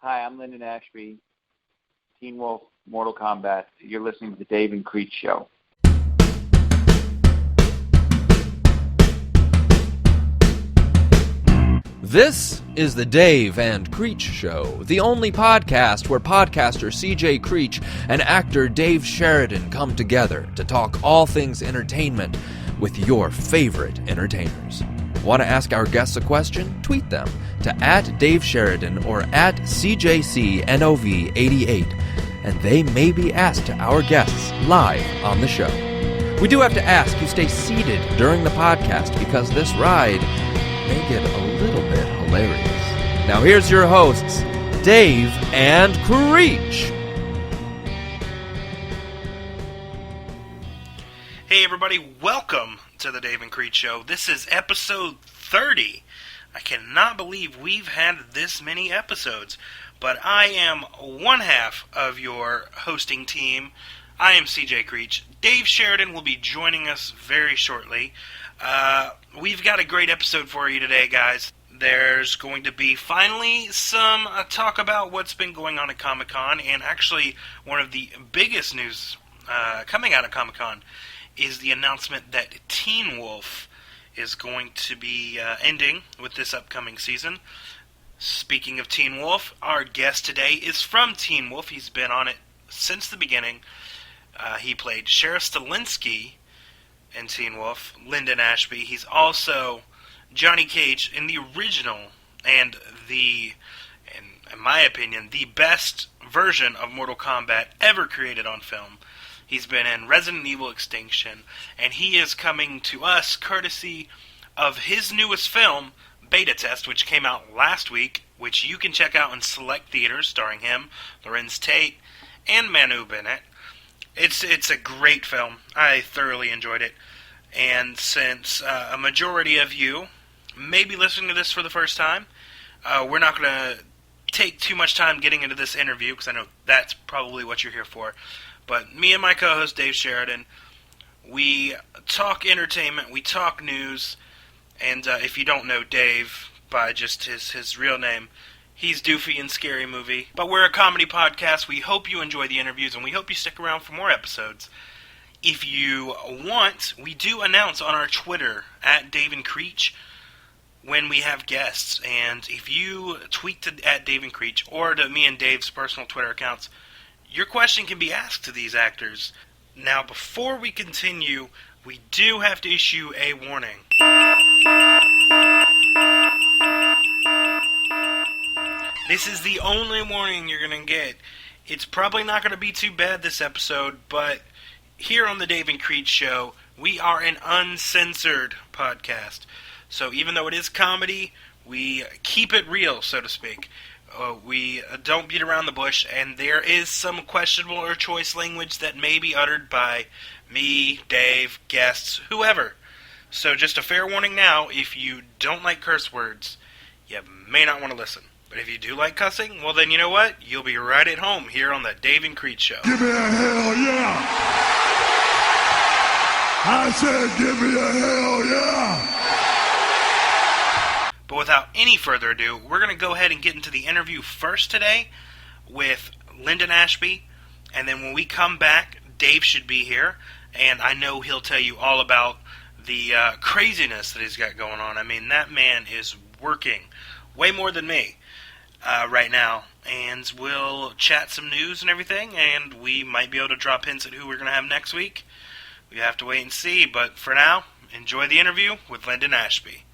Hi, I'm Linden Ashby, Teen Wolf, Mortal Kombat. You're listening to the Dave and Creech Show. This is the Dave and Creech Show, the only podcast where podcaster CJ Creech and actor Dave Sheridan come together to talk all things entertainment with your favorite entertainers. Want to ask our guests a question? Tweet them to @DaveSheridan or @CJCNOV88, and they may be asked to our guests live on the show. We do have to ask you stay seated during the podcast because this ride may get a little bit hilarious. Now here's your hosts, Dave and Creech. Hey everybody, welcome to the Dave and Creech Show. This is episode 30. I cannot believe we've had this many episodes, but I am one half of your hosting team. I am CJ Creech. Dave Sheridan will be joining us very shortly. We've got a great episode for you today, guys. There's going to be finally some talk about what's been going on at Comic-Con, and actually one of the biggest news coming out of Comic-Con is the announcement that Teen Wolf is going to be ending with this upcoming season. Speaking of Teen Wolf, our guest today is from Teen Wolf. He's been on it since the beginning. He played Sheriff Stilinski in Teen Wolf, Linden Ashby. He's also Johnny Cage in the original and in my opinion, the best version of Mortal Kombat ever created on film. He's been in Resident Evil Extinction, and he is coming to us courtesy of his newest film, Beta Test, which came out last week, which you can check out in select theaters, starring him, Lorenz Tate, and Manu Bennett. It's a great film. I thoroughly enjoyed it. And since a majority of you may be listening to this for the first time, we're not going to take too much time getting into this interview, because I know that's probably what you're here for. But me and my co-host, Dave Sheridan, we talk entertainment, we talk news, and if you don't know Dave by just his real name, he's Doofy in Scary Movie. But we're a comedy podcast. We hope you enjoy the interviews, and we hope you stick around for more episodes. If you want, we do announce on our Twitter, @Dave and Creech, when we have guests. And if you tweet to @Dave and Creech or to me and Dave's personal Twitter accounts, your question can be asked to these actors. Now, before we continue, we do have to issue a warning. This is the only warning you're going to get. It's probably not going to be too bad this episode, but here on the Dave and Creech Show, we are an uncensored podcast. So even though it is comedy, we keep it real, so to speak. We don't beat around the bush, and there is some questionable or choice language that may be uttered by me, Dave, guests, whoever. So just a fair warning now, if you don't like curse words, you may not want to listen. But if you do like cussing, well then you know what? You'll be right at home here on the Dave and Creech Show. Give me a hell yeah! I said give me a hell yeah! But without any further ado, we're going to go ahead and get into the interview first today with Linden Ashby. And then when we come back, Dave should be here. And I know he'll tell you all about the craziness that he's got going on. I mean, that man is working way more than me right now. And we'll chat some news and everything. And we might be able to drop hints at who we're going to have next week. We have to wait and see. But for now, enjoy the interview with Linden Ashby.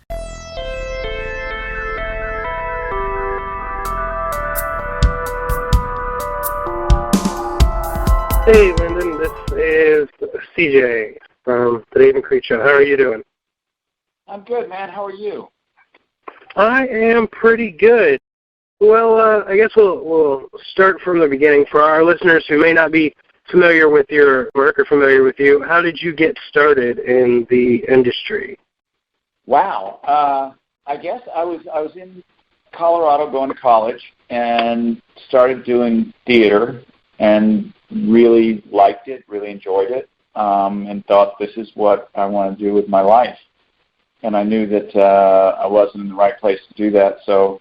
Hey, Linden, this is CJ from the Dave and Creech Show. How are you doing? I'm good, man. How are you? I am pretty good. Well, I guess we'll start from the beginning. For our listeners who may not be familiar with your work or familiar with you, how did you get started in the industry? Wow. I guess I was in Colorado going to college and started doing theater and really liked it, really enjoyed it, and thought this is what I want to do with my life. And I knew that I wasn't in the right place to do that, so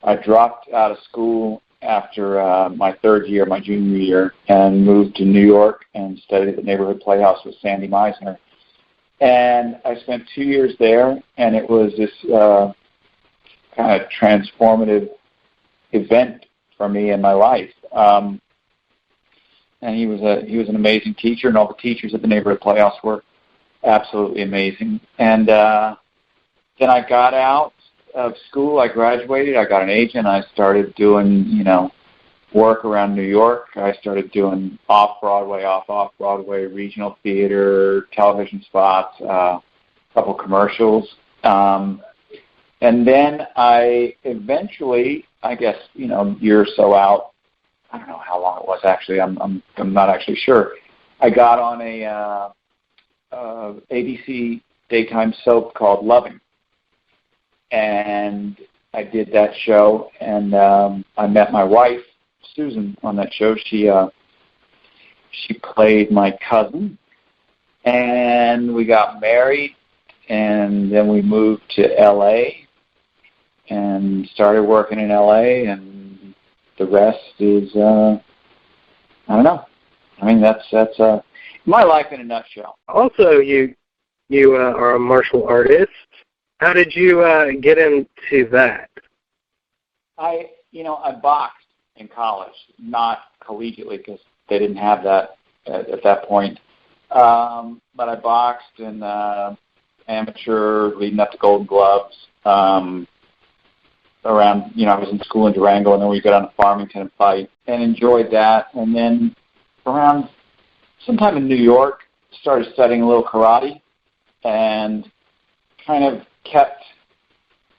I dropped out of school after my third year, my junior year, and moved to New York and studied at the Neighborhood Playhouse with Sandy Meisner. And I spent 2 years there, and it was this kind of transformative event for me in my life. And he was an amazing teacher, and all the teachers at the Neighborhood Playhouse were absolutely amazing. And then I got out of school. I graduated. I got an agent. I started doing, work around New York. I started doing off-Broadway, off-Broadway, regional theater, television spots, a couple commercials. And then I eventually, I guess, a year or so out, I don't know how long it was actually. I'm not actually sure. I got on a ABC daytime soap called Loving, and I did that show. And I met my wife, Susan, on that show. She played my cousin, and we got married, and then we moved to L.A. and started working in L.A., and the rest is, I don't know. I mean, that's my life in a nutshell. Also, you are a martial artist. How did you get into that? I boxed in college, not collegiately because they didn't have that at that point. But I boxed in amateur leading up to Golden Gloves. Around, I was in school in Durango, and then we got on to Farmington and fight, and enjoyed that. And then around sometime in New York, started studying a little karate, and kind of kept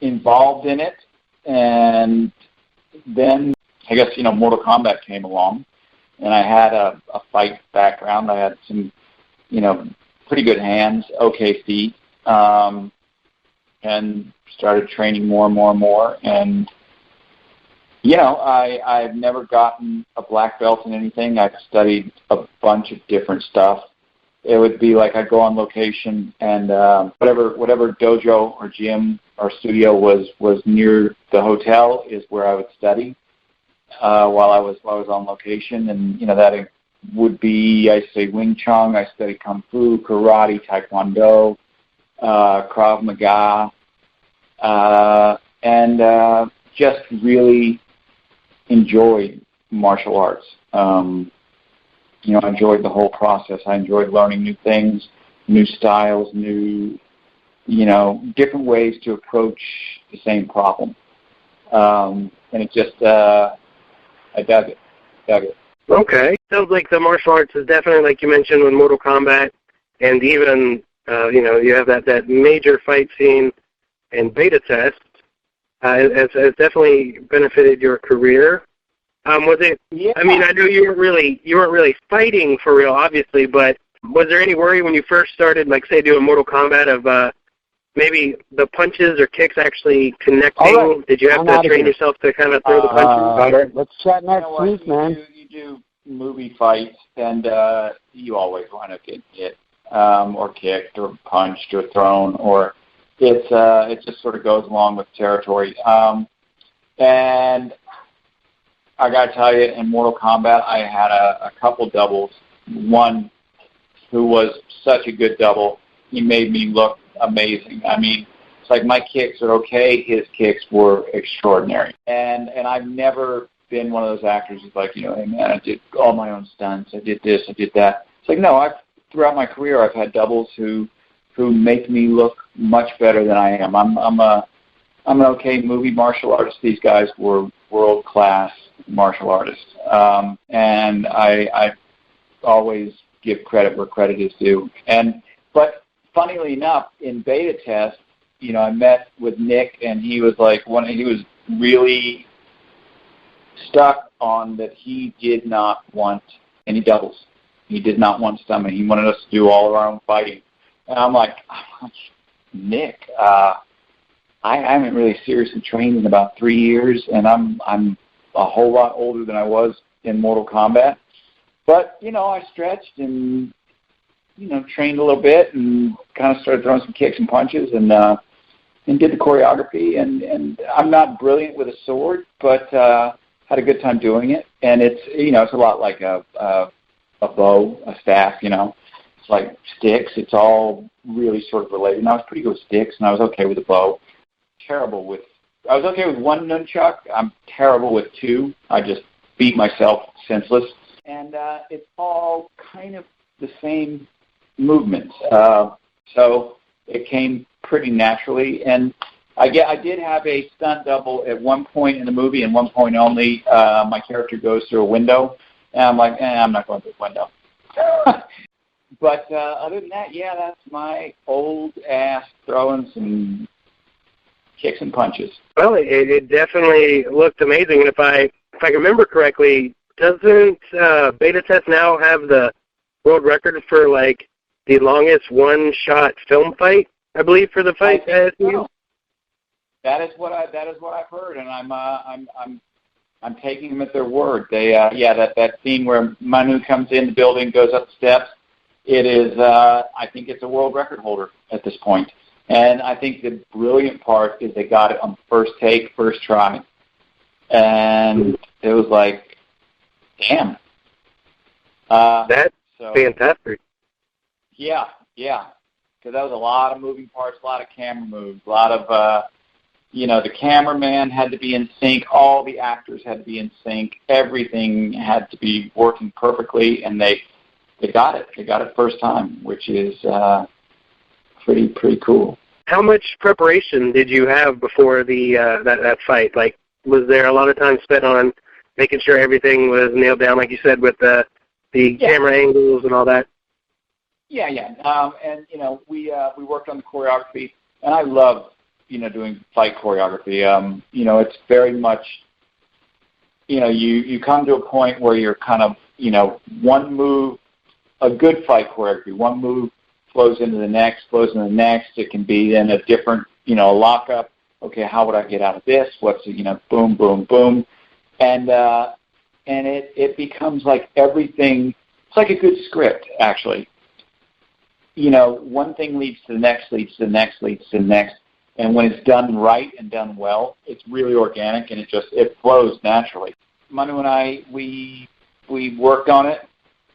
involved in it. And then, I guess, Mortal Kombat came along, and I had a fight background. I had some, pretty good hands, okay feet, and started training more and more and more. And, I've never gotten a black belt in anything. I've studied a bunch of different stuff. It would be like I'd go on location, and whatever dojo or gym or studio was near the hotel is where I would study while I was on location. And, that would be, I say, Wing Chun. I studied Kung Fu, Karate, Taekwondo, Krav Maga, and just really enjoyed martial arts. I enjoyed the whole process. I enjoyed learning new things, new styles, new, different ways to approach the same problem. And it just, I dug it. Okay. Sounds like the martial arts is definitely, like you mentioned, with Mortal Kombat, and even, you have that major fight scene in Beta Test. Has definitely benefited your career. Was it? Yeah. I mean, I know you weren't really fighting for real, obviously, but was there any worry when you first started, like say, doing Mortal Kombat of maybe the punches or kicks actually connecting? Right. Did you have to train yourself to kind of throw the punches? Let's chat next week, man. You do movie fights, and you always want to get hit, or kicked, or punched, or thrown, or it just sort of goes along with territory. And I got to tell you, in Mortal Kombat, I had a couple doubles. One who was such a good double. He made me look amazing. I mean, it's like my kicks are okay. His kicks were extraordinary. And I've never been one of those actors who's like, hey, man, I did all my own stunts. I did this, I did that. It's like, no, throughout my career, I've had doubles who make me look much better than I am. I'm an okay movie martial artist. These guys were world-class martial artists. And I always give credit where credit is due. But funnily enough, in Beta Test, I met with Nick, and he was like he was really stuck on that he did not want any doubles. He did not want stuntmen. He wanted us to do all of our own fighting. And I'm like, Nick, I haven't really seriously trained in about 3 years, and I'm a whole lot older than I was in Mortal Kombat. But, I stretched and, trained a little bit and kind of started throwing some kicks and punches and did the choreography. And I'm not brilliant with a sword, but had a good time doing it. And it's, it's a lot like a bow, a staff, It's like sticks. It's all really sort of related. And I was pretty good with sticks, and I was okay with a bow. I was okay with one nunchuck. I'm terrible with two. I just beat myself senseless. And it's all kind of the same movements. So it came pretty naturally. And I did have a stunt double at one point in the movie, and one point only. My character goes through a window, and I'm like, I'm not going through the window. But other than that, yeah, that's my old ass throwing some kicks and punches. Well, it definitely looked amazing. And if I can remember correctly, doesn't Beta Test now have the world record for like the longest one-shot film fight? I believe for the fight. So. That is what I've heard, and I'm taking them at their word. They that scene where Manu comes in the building, goes up the steps. It is I think it's a world record holder at this point. And I think the brilliant part is they got it on first take, first try. And it was like, damn. That's fantastic. Yeah. Because that was a lot of moving parts, a lot of camera moves, a lot of, the cameraman had to be in sync. All the actors had to be in sync. Everything had to be working perfectly, and they got it. They got it first time, which is pretty cool. How much preparation did you have before the that fight? Like, was there a lot of time spent on making sure everything was nailed down, like you said, with the camera angles and all that? Yeah. And we worked on the choreography, and I love doing fight choreography. It's very much you come to a point where you're kind of one move, a good fight choreography, one move flows into the next. It can be in a different, lockup. Okay, how would I get out of this? What's boom, boom, boom. And it becomes like everything, it's like a good script, actually. One thing leads to the next, leads to the next, leads to the next. And when it's done right and done well, it's really organic, and it flows naturally. Manu and I, we worked on it,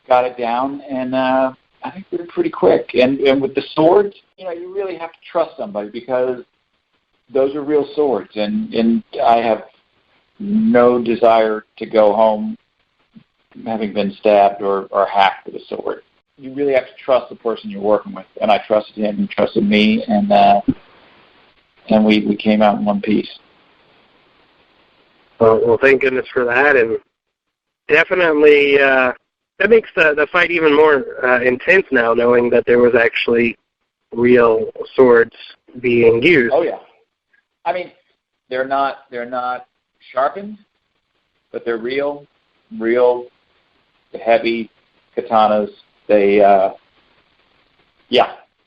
got it down, and I think we were pretty quick. And with the swords, you really have to trust somebody, because those are real swords, and I have no desire to go home having been stabbed or hacked with a sword. You really have to trust the person you're working with, and I trusted him, he trusted me, and we came out in one piece. Well, thank goodness for that, and definitely that makes the fight even more intense now, knowing that there was actually real swords being used. Oh yeah, I mean they're not sharpened, but they're real heavy katanas. They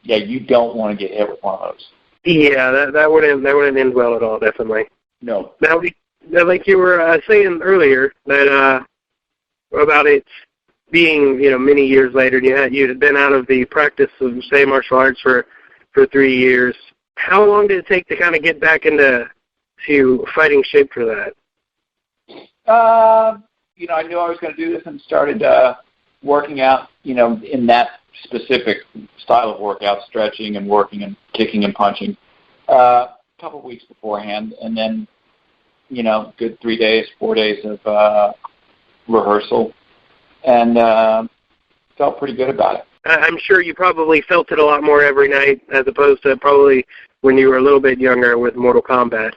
you don't want to get hit with one of those. Yeah, that wouldn't end well at all, definitely. No. Now, like you were saying earlier, that about it being many years later, you had been out of the practice of, say, martial arts for 3 years. How long did it take to kind of get back into fighting shape for that? I knew I was going to do this and started working out, in that specific style of workout, stretching and working and kicking and punching, a couple of weeks beforehand, and then, good 3 days, 4 days of rehearsal, and felt pretty good about it. I'm sure you probably felt it a lot more every night, as opposed to probably when you were a little bit younger with Mortal Kombat.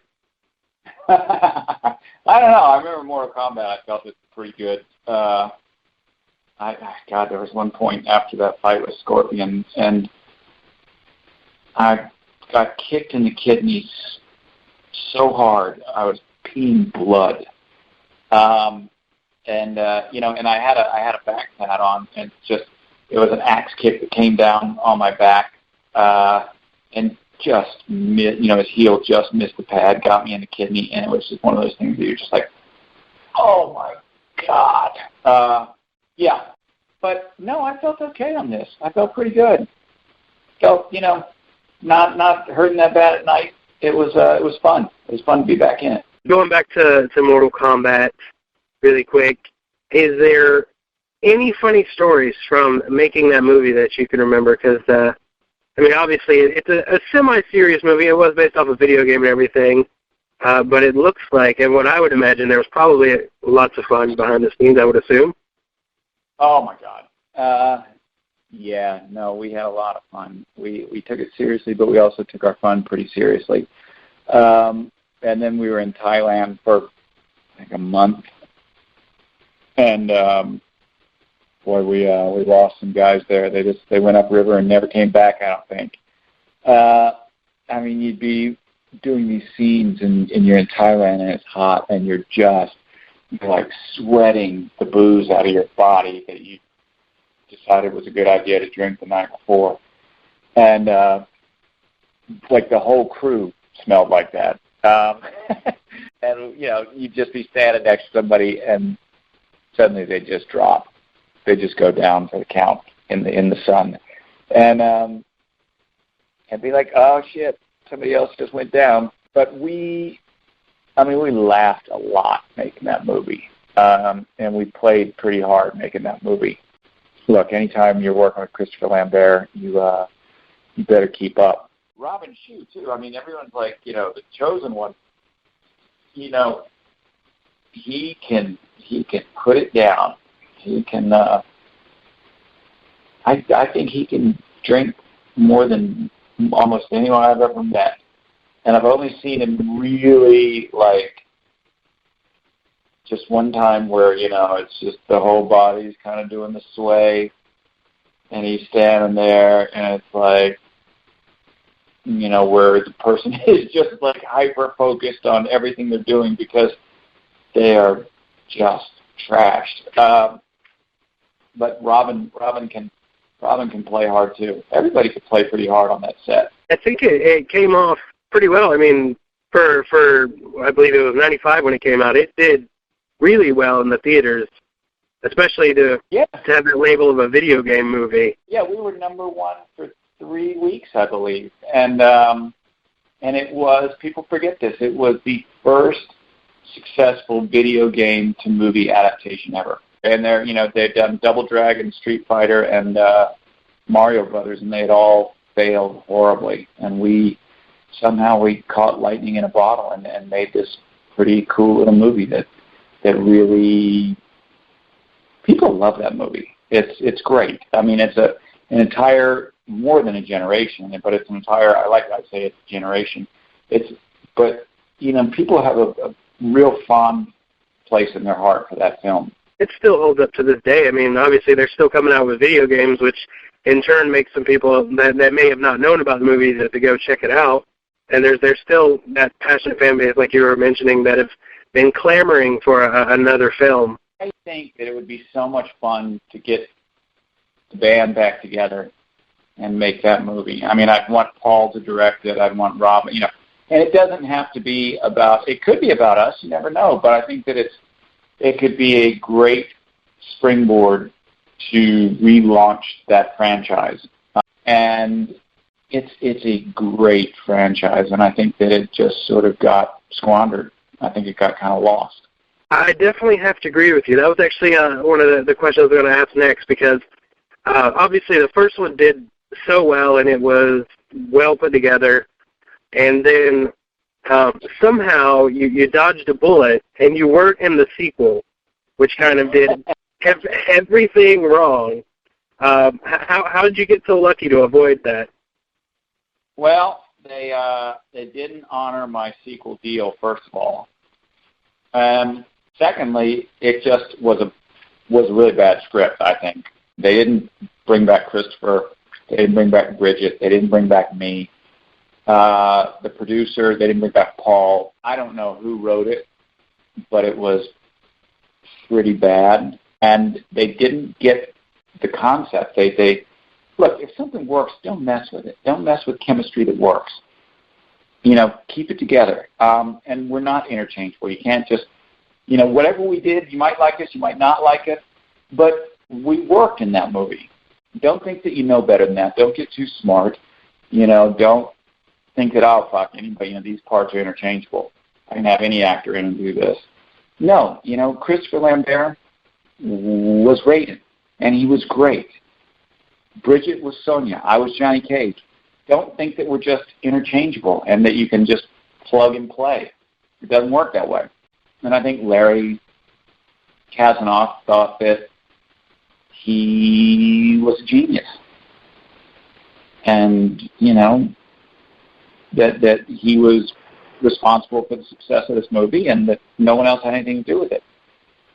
I don't know. I remember Mortal Kombat. I felt it pretty good. There was one point after that fight with Scorpion, and I got kicked in the kidneys so hard I was peeing blood. And I had a back pad on, and it was an axe kick that came down on my back, and just his heel just missed the pad, got me in the kidney, and it was just one of those things that you're just like, oh my God. Yeah. But no, I felt okay on this. I felt pretty good. Felt, not hurting that bad at night. It was fun. It was fun to be back in it. Going back to Mortal Kombat, really quick. Is there any funny stories from making that movie that you can remember? Because, I mean, obviously, it's a semi-serious movie. It was based off a video game and everything. But it looks like, and what I would imagine, there was probably lots of fun behind the scenes, I would assume. Oh, my God. Yeah, no, we had a lot of fun. We took it seriously, but we also took our fun pretty seriously. And then we were in Thailand for like a month. And, boy, we lost some guys there. They went upriver and never came back, I don't think. I mean, you'd be doing these scenes and you're in Thailand and it's hot and you're like sweating the booze out of your body that you decided was a good idea to drink the night before. And like the whole crew smelled like that. And, you know, you'd just be standing next to somebody and suddenly they just drop. They just go down for the count in the sun. And be like, oh, shit, somebody else just went down. But we laughed a lot making that movie. And we played pretty hard making that movie. Look, anytime you're working with Christopher Lambert, you better keep up. Robin Shue, too. I mean, everyone's like, you know, the chosen one. You know, he can put it down. He can, I think he can drink more than almost anyone I've ever met. And I've only seen him really, like, just one time where, you know, it's just the whole body's kind of doing the sway, and he's standing there, and it's like, you know, where the person is just, like, hyper-focused on everything they're doing because they are just trashed. But Robin can play hard, too. Everybody could play pretty hard on that set. I think it came off pretty well. I mean, for I believe it was 95 when it came out, it did really well in the theaters, especially to have that label of a video game movie. Yeah, we were number one for 3 weeks, I believe. And it was, people forget this, it was the first successful video game to movie adaptation ever. And they've done Double Dragon, Street Fighter, and Mario Brothers, and they had all failed horribly. And we caught lightning in a bottle and made this pretty cool little movie that really, people love that movie. It's great. I mean, it's an entire, more than a generation, but it's an entire, I say it's a generation. But you know, people have a real fond place in their heart for that film. It still holds up to this day. I mean, obviously they're still coming out with video games, which in turn makes some people that may have not known about the movie to go check it out. And there's still that passionate fan base, like you were mentioning, that have been clamoring for another film. I think that it would be so much fun to get the band back together and make that movie. I mean, I'd want Paul to direct it. I'd want Rob, you know. And it doesn't have to be about, it could be about us, you never know, but I think that it could be a great springboard to relaunch that franchise. And it's a great franchise, and I think that it just sort of got squandered. I think it got kind of lost. I definitely have to agree with you. That was actually one of the questions I was going to ask next, because obviously the first one did so well, and it was well put together. And then somehow you dodged a bullet, and you weren't in the sequel, which kind of did everything wrong. How did you get so lucky to avoid that? Well, they didn't honor my sequel deal, first of all. Secondly, it just was a really bad script, I think. They didn't bring back Christopher. They didn't bring back Bridget. They didn't bring back me. The producer, they didn't bring back Paul. I don't know who wrote it, but it was pretty bad. And they didn't get the concept. They look, if something works, don't mess with it. Don't mess with chemistry that works. You know, keep it together. And we're not interchangeable. You can't just, you know, whatever we did, you might like us, you might not like it, but we worked in that movie. Don't think that you know better than that. Don't get too smart. You know, don't think that, oh, fuck, anybody, you know, these parts are interchangeable. I can have any actor in and do this. No, Christopher Lambert was Raiden, and he was great. Bridget was Sonya. I was Johnny Cage. Don't think that we're just interchangeable and that you can just plug and play. It doesn't work that way. And I think Larry Kasanoff thought that he was a genius. And, that he was responsible for the success of this movie and that no one else had anything to do with it.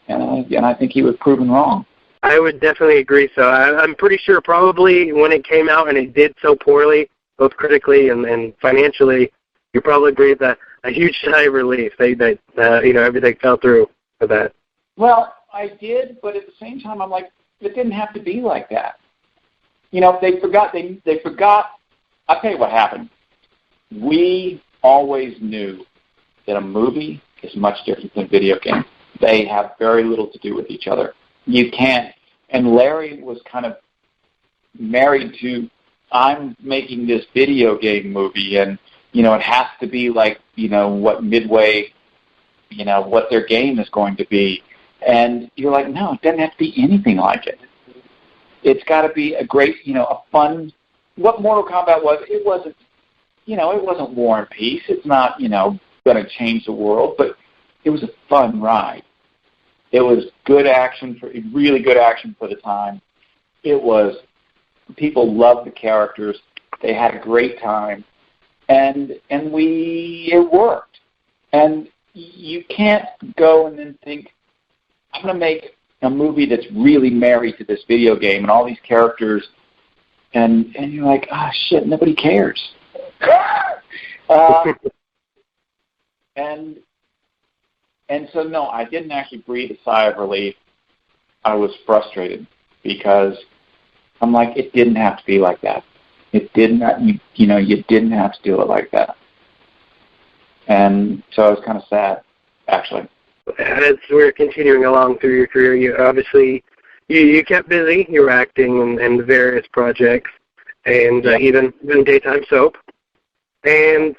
And I think he was proven wrong. I would definitely agree. So I'm pretty sure probably when it came out and it did so poorly, both critically and financially, you probably breathed a huge sigh of relief that everything fell through for that. Well, I did, but at the same time, I'm like, it didn't have to be like that. They forgot. They forgot. I'll tell you what happened. We always knew that a movie is much different than a video game. They have very little to do with each other. You can't. And Larry was kind of married to, I'm making this video game movie, and, it has to be like, what Midway, what their game is going to be. And you're like, no, it doesn't have to be anything like it. It's got to be a great, a fun, what Mortal Kombat was, it wasn't War and Peace. It's not, going to change the world, but it was a fun ride. It was really good action for the time. People loved the characters. They had a great time, and it worked. And you can't go and then think, I'm going to make a movie that's really married to this video game and all these characters, and you're like, shit, nobody cares. And so, no, I didn't actually breathe a sigh of relief. I was frustrated because I'm like, it didn't have to be like that. It didn't, you didn't have to do it like that. And so I was kind of sad, actually. As we're continuing along through your career, you obviously, you kept busy. You were acting in various projects and even daytime soap. And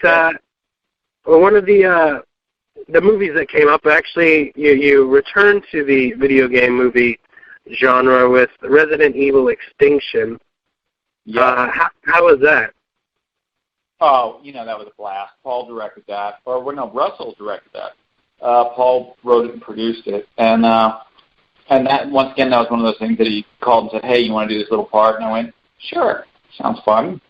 one of the movies that came up, actually, you returned to the video game movie genre with Resident Evil Extinction. Yeah. How was that? Oh, that was a blast. Paul directed that. Russell directed that. Paul wrote it and produced it. And that, once again, that was one of those things that he called and said, hey, you want to do this little part? And I went, sure, sounds fun.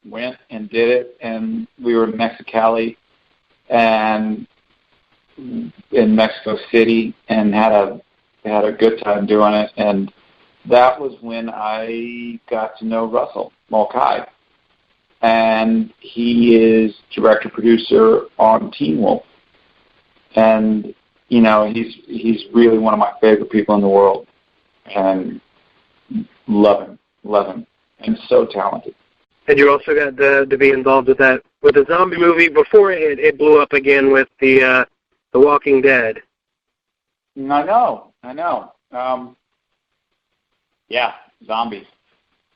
Went and did it, and we were in Mexicali and in Mexico City and had a good time doing it. And that was when I got to know Russell Mulcahy. And he is director-producer on Teen Wolf. And, he's really one of my favorite people in the world. And love him. And so talented. And you also got to be involved with the zombie movie before it blew up again with the Walking Dead. I know. Yeah, zombies.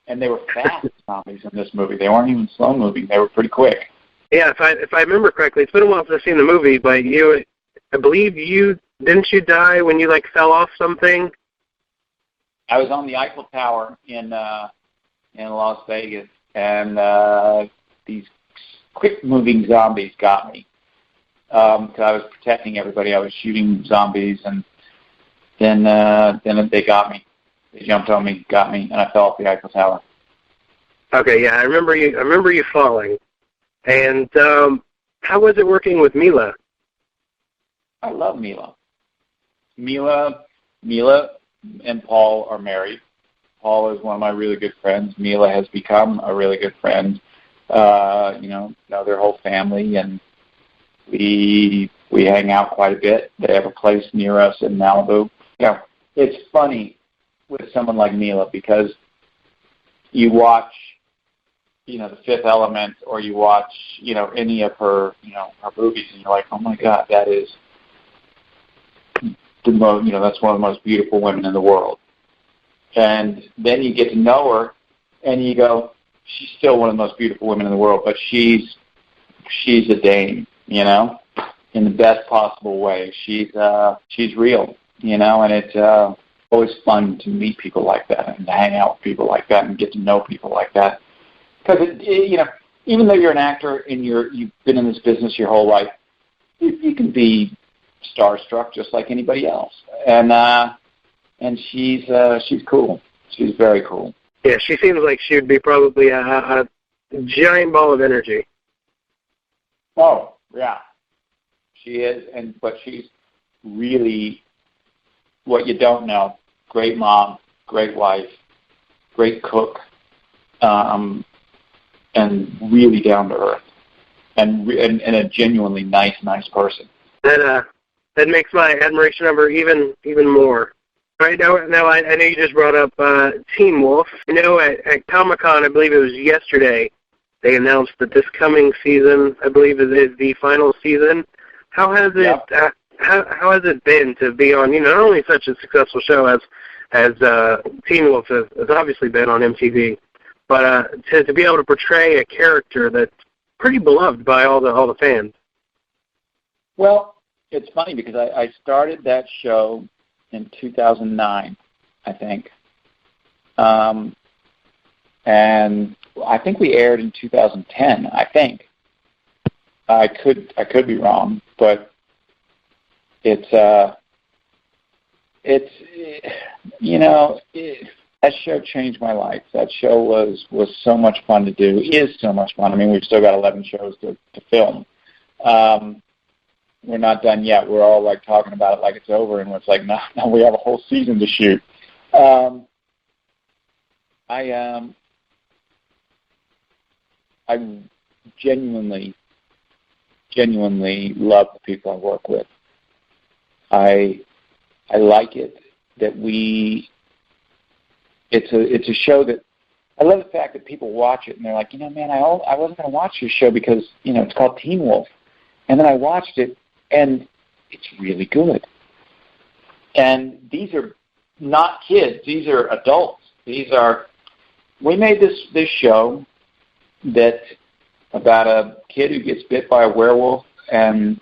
And they were fast zombies in this movie. They weren't even slow moving. They were pretty quick. Yeah, if I remember correctly, it's been a while since I've seen the movie, but I believe didn't you die when you fell off something? I was on the Eiffel Tower in Las Vegas, and these quick-moving zombies got me. Because I was protecting everybody. I was shooting zombies, and then they got me. They jumped on me, got me, and I fell off the Eiffel Tower. Okay, yeah, I remember you falling. And how was it working with Mila? I love Mila. Mila and Paul are married. Paul is one of my really good friends. Mila has become a really good friend. Know their whole family, and we hang out quite a bit. They have a place near us in Malibu. It's funny with someone like Mila because you watch, The Fifth Element, or you watch, any of her, her movies, and you're like, oh my God, that is that's one of the most beautiful women in the world. And then you get to know her, and you go, she's still one of the most beautiful women in the world, but she's a dame, in the best possible way. She's real, and it's always fun to meet people like that and to hang out with people like that and get to know people like that. Because even though you're an actor and you've been in this business your whole life, you can be starstruck just like anybody else. And she's cool. She's very cool. Yeah, she seems like she would be probably a giant ball of energy. Oh, yeah. She is, but she's really what you don't know. Great mom, great wife, great cook, and really down to earth, and a genuinely nice person. That makes my admiration of her even more. All right, now I know you just brought up Teen Wolf. At Comic-Con, I believe it was yesterday, they announced that this coming season, I believe, is the final season. How has it how has it been to be on not only such a successful show as Teen Wolf has obviously been on MTV, but to be able to portray a character that's pretty beloved by all the fans? Well, it's funny because I started that show in 2009, I think, and I think we aired in 2010. I think I could be wrong, but that show changed my life. That show was so much fun to do. Is so much fun. I mean, we've still got 11 shows to film. We're not done yet. We're all like talking about it like it's over, and it's like, no, we have a whole season to shoot. I genuinely love the people I work with. I like it that it's a show that I love the fact that people watch it and they're like, man, I wasn't going to watch this show because it's called Teen Wolf, and then I watched it and it's really good. And these are not kids; these are adults. We made this show that about a kid who gets bit by a werewolf, and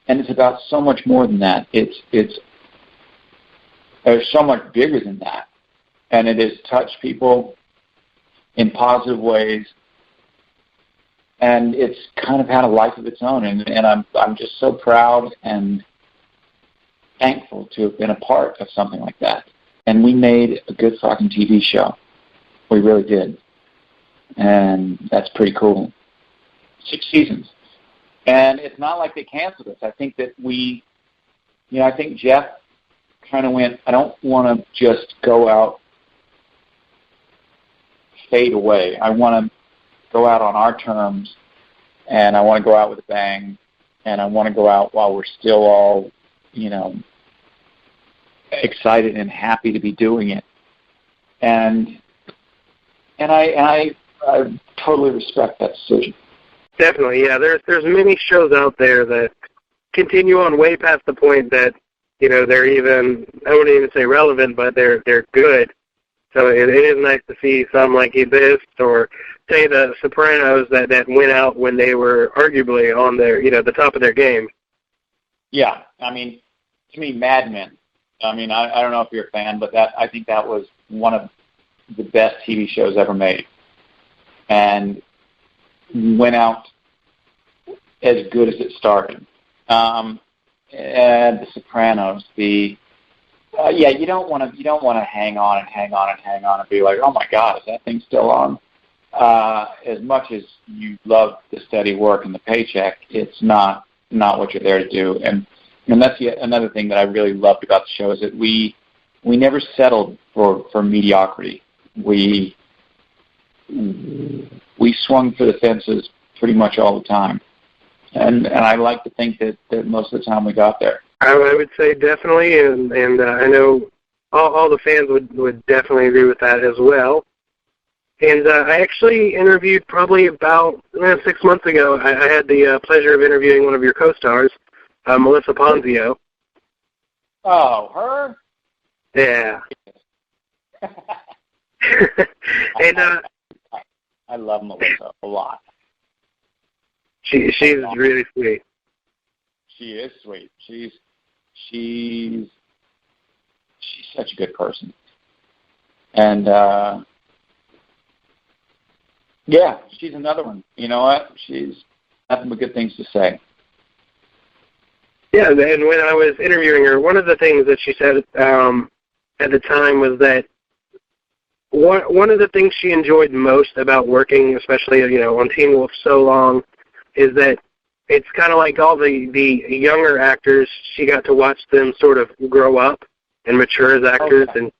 it's about so much more than that. It's so much bigger than that, and it has touched people in positive ways, and it's kind of had a life of its own. And I'm just so proud and thankful to have been a part of something like that. And we made a good fucking TV show. We really did. And that's pretty cool. 6 seasons. And it's not like they canceled us. I think that I think Jeff kind of went, I don't want to just go out, fade away. I want to go out on our terms, and I want to go out with a bang, and I want to go out while we're still all, excited and happy to be doing it. And I totally respect that decision. Definitely, yeah. There's many shows out there that continue on way past the point that they're even, I wouldn't even say relevant, but they're good. So it is nice to see some like this, or say the Sopranos that went out when they were arguably on their the top of their game. Yeah, I mean, to me, Mad Men. I mean, I don't know if you're a fan, but I think that was one of the best TV shows ever made, and went out as good as it started. And the Sopranos, you don't want to hang on and be like, oh my God, is that thing still on? As much as you love the steady work and the paycheck, it's not what you're there to do. And that's yet another thing that I really loved about the show, is that we never settled for mediocrity. We swung for the fences pretty much all the time. And I like to think that most of the time we got there. I would say definitely, and I know all the fans would definitely agree with that as well. And I actually interviewed probably about 6 months ago. I had the pleasure of interviewing one of your co-stars, Melissa Ponzio. Oh, her? Yeah. And I love Melissa a lot. She's really sweet. she is sweet. She's such a good person. And, yeah, she's another one. You know what? She's nothing but good things to say. Yeah, and when I was interviewing her, one of the things that she said at the time was that one of the things she enjoyed most about working, especially, on Teen Wolf so long, is that it's kind of like all the younger actors, she got to watch them sort of grow up and mature as actors, and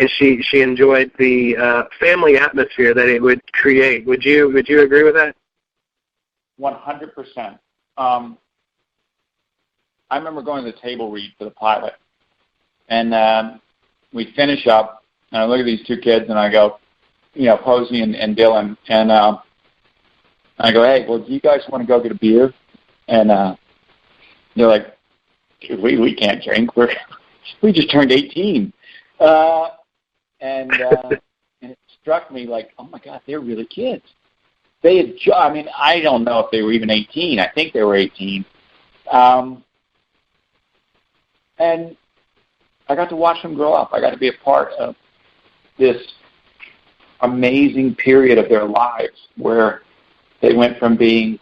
she enjoyed the family atmosphere that it would create. Would you agree with that? 100%. I remember going to the table read for the pilot, and we finish up, and I look at these two kids, and I go, Posey and Dylan, and I go, hey, well, do you guys want to go get a beer? And they're like, dude, we can't drink. We just turned 18. And it struck me like, oh, my God, they're really kids. They had, I don't know if they were even 18. I think they were 18. And I got to watch them grow up. I got to be a part of this amazing period of their lives where they went from being,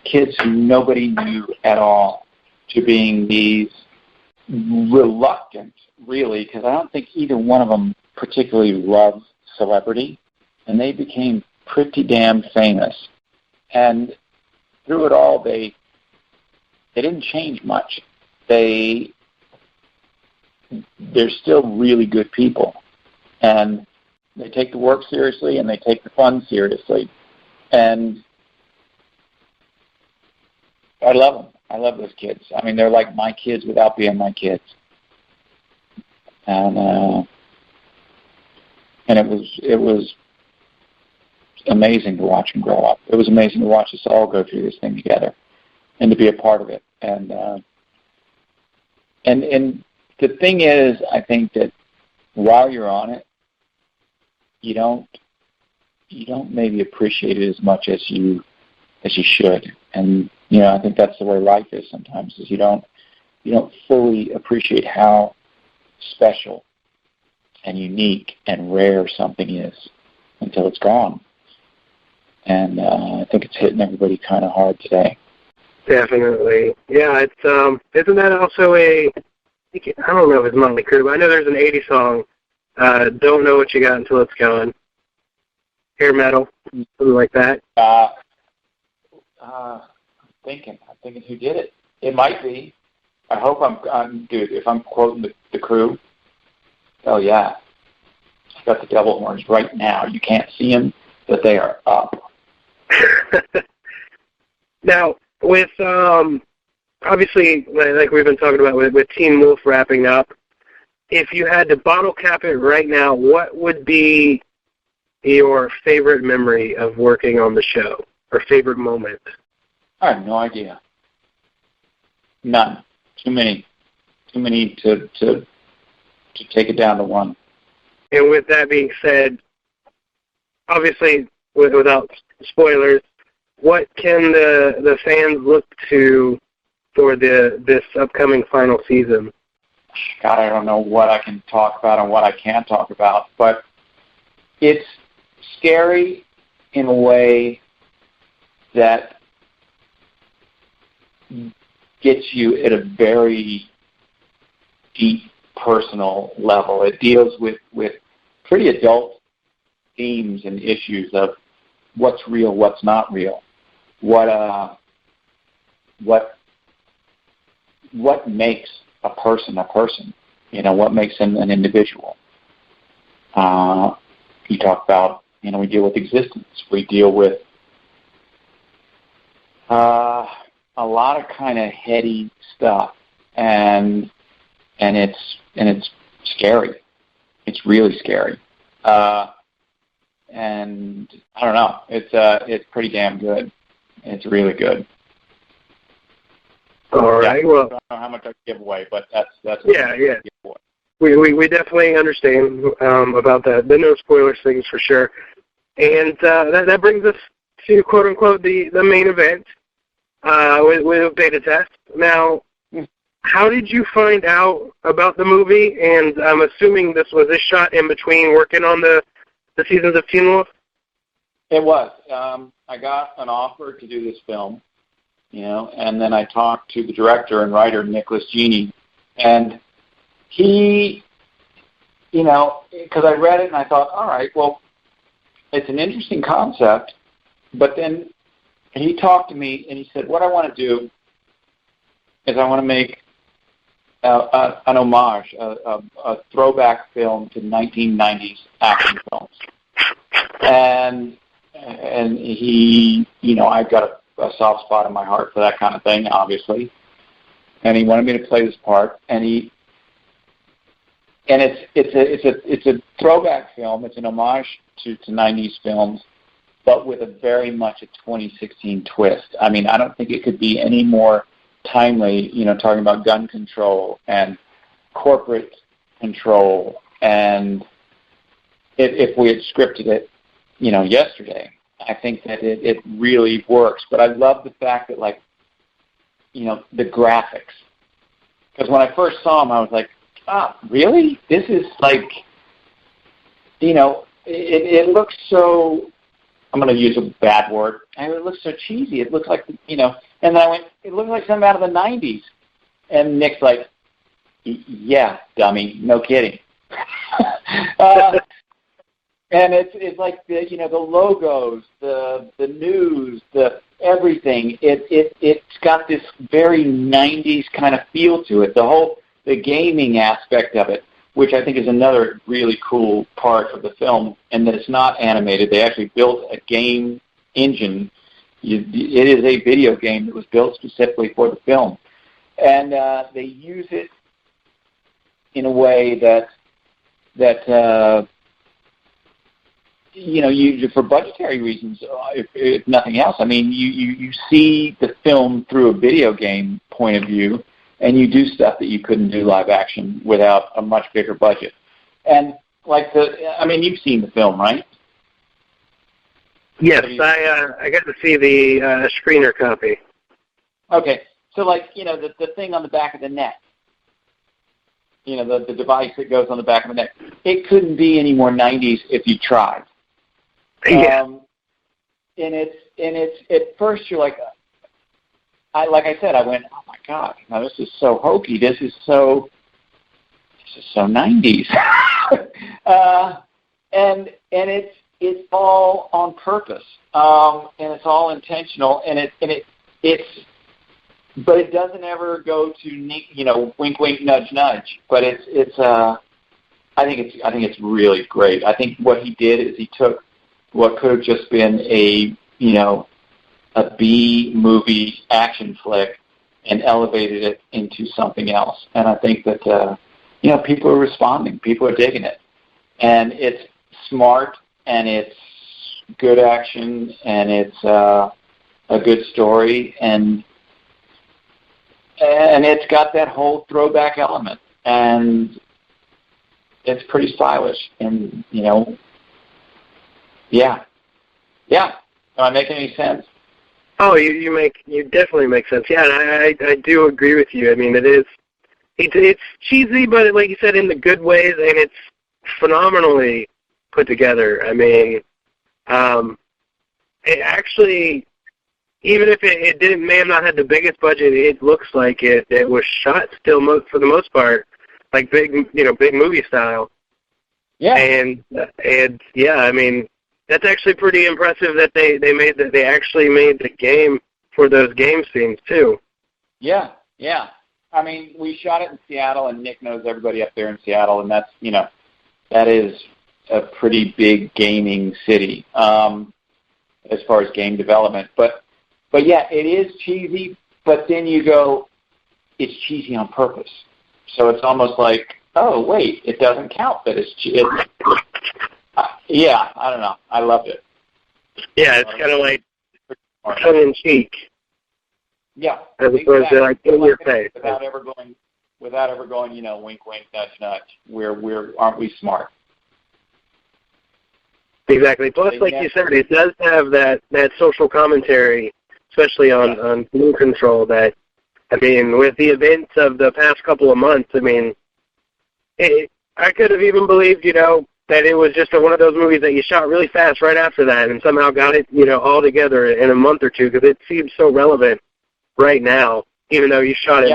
kids who nobody knew at all to being these reluctant, really, because I don't think either one of them particularly loved celebrity, and they became pretty damn famous. And through it all, they didn't change much. They're still really good people, and they take the work seriously and they take the fun seriously, and I love them. I love those kids. They're like my kids without being my kids, and it was amazing to watch them grow up. It was amazing to watch us all go through this thing together, and to be a part of it, And the thing is, I think that while you're on it, you don't maybe appreciate it as much as you should. And I think that's the way life is sometimes. Is you don't fully appreciate how special and unique and rare something is until it's gone. And I think it's hitting everybody kind of hard today. Definitely. Yeah, it's isn't that also I don't know if it's Motley Crue, but I know there's an 80s song, Don't Know What You Got Until It's Gone. Hair metal, something like that. I'm thinking who did it. It might be. I hope dude, if I'm quoting the Crew, oh yeah. I've got the devil horns right now. You can't see them, but they are up. Now, with obviously, like we've been talking about with Teen Wolf wrapping up, if you had to bottle cap it right now, what would be your favorite memory of working on the show, or favorite moment? I have no idea. None. Too many to take it down to one. And with that being said, obviously, without spoilers, what can the fans look to for this upcoming final season? God, I don't know what I can talk about and what I can't talk about, but it's scary in a way that gets you at a very deep personal level. It deals with pretty adult themes and issues of what's real, what's not real, what makes a person, what makes him an individual. You talk about, we deal with existence. We deal with a lot of kind of heady stuff, and it's scary. It's really scary. And I don't know. It's pretty damn good. It's really good. All right. Well, I don't know how much I can give away, but that's yeah. We definitely understand about the no spoilers things for sure. And that brings us to quote unquote the main event. with a beta test. Now, how did you find out about the movie? And I'm assuming this shot in between working on the seasons of Teen Wolf? It was. I got an offer to do this film, and then I talked to the director and writer, Nicholas Genie, and he, because I read it and I thought, all right, well, it's an interesting concept, but then he talked to me and he said, what I want to do is I want to make an homage, a throwback film to 1990s action films. And he, I've got a soft spot in my heart for that kind of thing, obviously. And he wanted me to play this part, and it's a throwback film. It's an homage to 90s films, but with a very much a 2016 twist. I mean, I don't think it could be any more timely, talking about gun control and corporate control. And if we had scripted it, yesterday, I think that it really works. But I love the fact that, the graphics. Because when I first saw them, I was like, really? This is it looks so, I'm going to use a bad word, and it looks so cheesy. It looks like, and then I went, it looks like something out of the 90s. And Nick's like, yeah, dummy, no kidding. And it's like the the logos, the news, the everything. It's got this very 90s kind of feel to it. The gaming aspect of it, which I think is another really cool part of the film, and that it's not animated. They actually built a game engine. It is a video game that was built specifically for the film, and they use it in a way that for budgetary reasons, if nothing else. I mean, you see the film through a video game point of view, and you do stuff that you couldn't do live action without a much bigger budget. And you've seen the film, right? Yes, I got to see the screener copy. Okay, so the thing on the back of the neck, the device that goes on the back of the neck, it couldn't be any more 90s if you tried. Yeah. And it's at first you're like I went, oh my God, this is so hokey. This is so 90s. And it's all on purpose. And it's all intentional. But it doesn't ever go to wink wink nudge nudge. But I think it's really great. I think what he did is he took what could have just been a B movie action flick and elevated it into something else. And I think that people are responding, people are digging it, and it's smart and it's good action and it's a good story and it's got that whole throwback element and it's pretty stylish and Yeah. Am I making any sense? Oh, you definitely make sense. Yeah, and I do agree with you. I mean, it's cheesy, but like you said, in the good ways, and it's phenomenally put together. I mean, it actually, even if it may have not had the biggest budget, it looks like it was shot still for the most part like big movie style. Yeah. And yeah, I mean, that's actually pretty impressive that they actually made the game for those game scenes too. Yeah. I mean, we shot it in Seattle, and Nick knows everybody up there in Seattle, and that's that is a pretty big gaming city as far as game development. But yeah, it is cheesy. But then you go, it's cheesy on purpose. So it's almost like, oh wait, it doesn't count that it's cheesy. Yeah, I don't know. I loved it. Yeah, it's kind of like tongue in cheek. Yeah, as opposed to like in your face. Without ever going, wink, wink, nudge, nudge. Aren't we smart? Exactly. Plus, like you said, it does have that social commentary especially on Blue Control, that, I mean, with the events of the past couple of months, I mean, I could have even believed, that it was just one of those movies that you shot really fast right after that and somehow got it, all together in a month or two, because it seems so relevant right now, even though you shot it,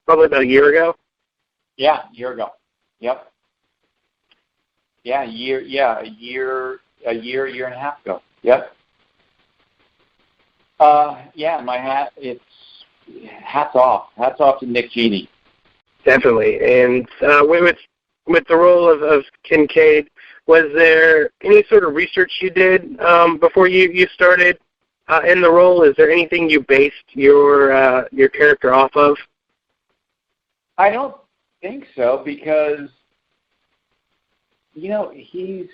probably about a year ago? Yeah, a year ago. Yep. Yeah, a year and a half ago. Yep. It's hats off to Nick Genie. Definitely. And with the role of Kincaid, was there any sort of research you did before you started in the role? Is there anything you based your character off of? I don't think so, because he's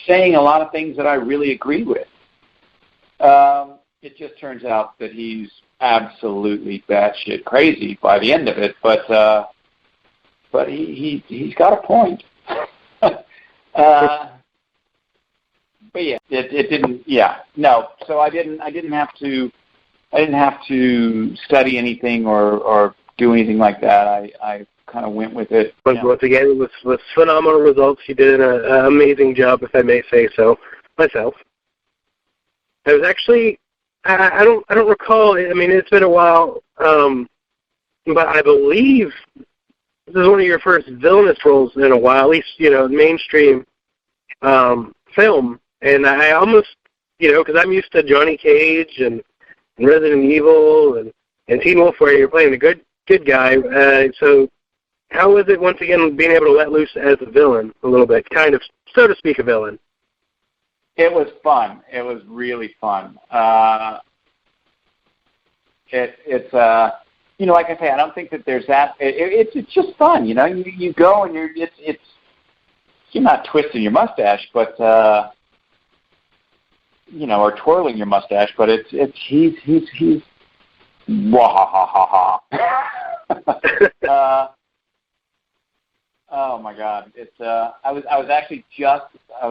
saying a lot of things that I really agree with. It just turns out that he's absolutely batshit crazy by the end of it, but he's got a point. But yeah, it didn't. Yeah, no. So I didn't have to study anything or do anything like that. I kind of went with it. But once again, with phenomenal results, you did an amazing job, if I may say so myself. I was actually, I don't recall. I mean, it's been a while, but I believe this is one of your first villainous roles in a while, at least mainstream film. And I almost, because I'm used to Johnny Cage and Resident Evil and Teen Wolf, where you're playing the good guy. So how was it, once again, being able to let loose as a villain a little bit, kind of, so to speak, a villain? It was fun. It was really fun. It's like I say, I don't think that there's that. It's just fun, You go and you're not twisting your mustache, but or twirling your mustache, but he's wah ha ha ha ha. Oh my God! It's I was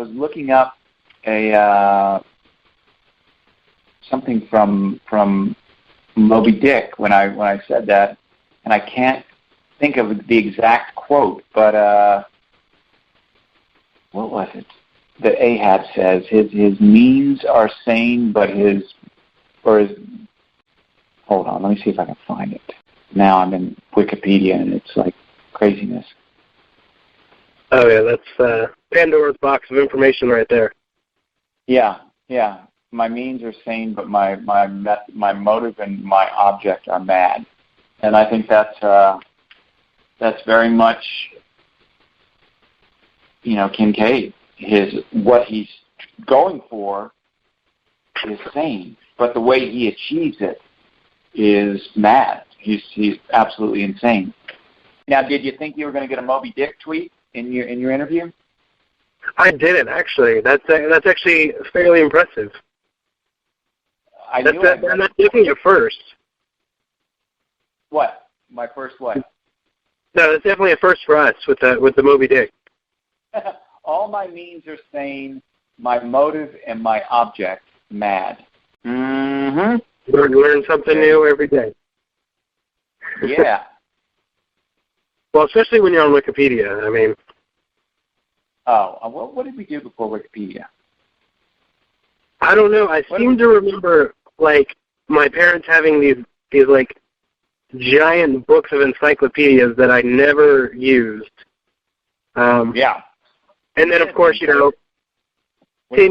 looking up something from Moby Dick when I said that, and I can't think of the exact quote, but what was it that Ahab says? His means are sane, but his hold on, let me see if I can find it. Now I'm in Wikipedia, and it's like craziness. Oh yeah, that's Pandora's box of information right there. Yeah. My means are sane, but my motive and my object are mad, and I think that's very much Kincaid. What he's going for is sane, but the way he achieves it is mad. He's absolutely insane. Now, did you think you were going to get a Moby Dick tweet in your interview? I didn't, actually. That's actually fairly impressive. That's definitely your first. What? My first what? No, that's definitely a first for us with the Moby Dick. All my means are sane, my motive and my object mad. Mm-hmm. Learn something new every day. Yeah. Well, especially when you're on Wikipedia. I mean. Oh, what did we do before Wikipedia? I don't know. I seem to remember, my parents having these giant books of encyclopedias that I never used. Yeah. And then, of course, 10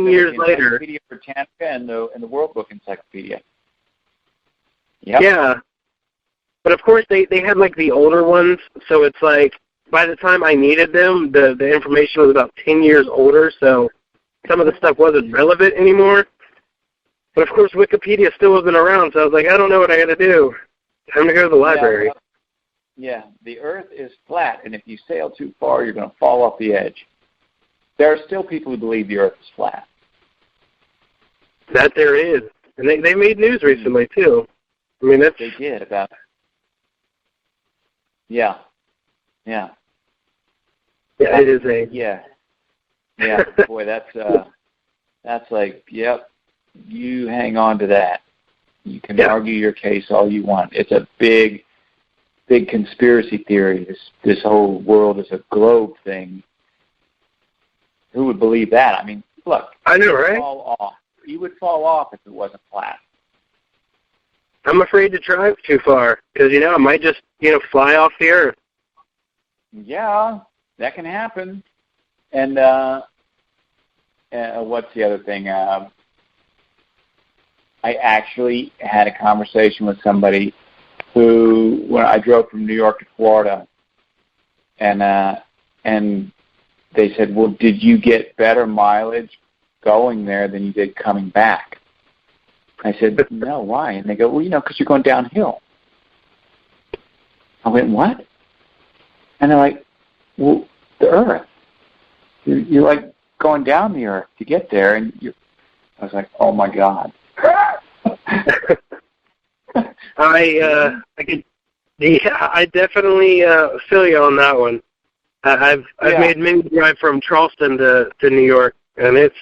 years later. Encyclopedia Britannica and the World Book Encyclopedia. Yep. Yeah. But, of course, they had, the older ones, so it's by the time I needed them, the information was about 10 years older, so some of the stuff wasn't relevant anymore. But, of course, Wikipedia still wasn't around, so I was like, I don't know what I got to do. Time to go to the library. Yeah, the Earth is flat, and if you sail too far, you're going to fall off the edge. There are still people who believe the Earth is flat. That there is. And they made news recently, too. I mean, that's... They did about it. Yeah. Yeah, it is a... Yeah. Yeah, boy, that's... that's like, yep, you hang on to that. You can argue your case all you want. It's a big conspiracy theory. This whole world is a globe thing. Who would believe that? I mean, look. I know, right? You would fall off if it wasn't flat. I'm afraid to drive too far because, I might just, fly off the earth. Yeah, that can happen. And what's the other thing? I actually had a conversation with somebody who, when I drove from New York to Florida, and they said, well, did you get better mileage going there than you did coming back? I said, no, why? And they go, well, because you're going downhill. I went, what? And they're like, well, the Earth. You're like going down the Earth to get there. And I was like, oh, my God. I definitely feel you on that one. I've made many drive from Charleston to New York, and it's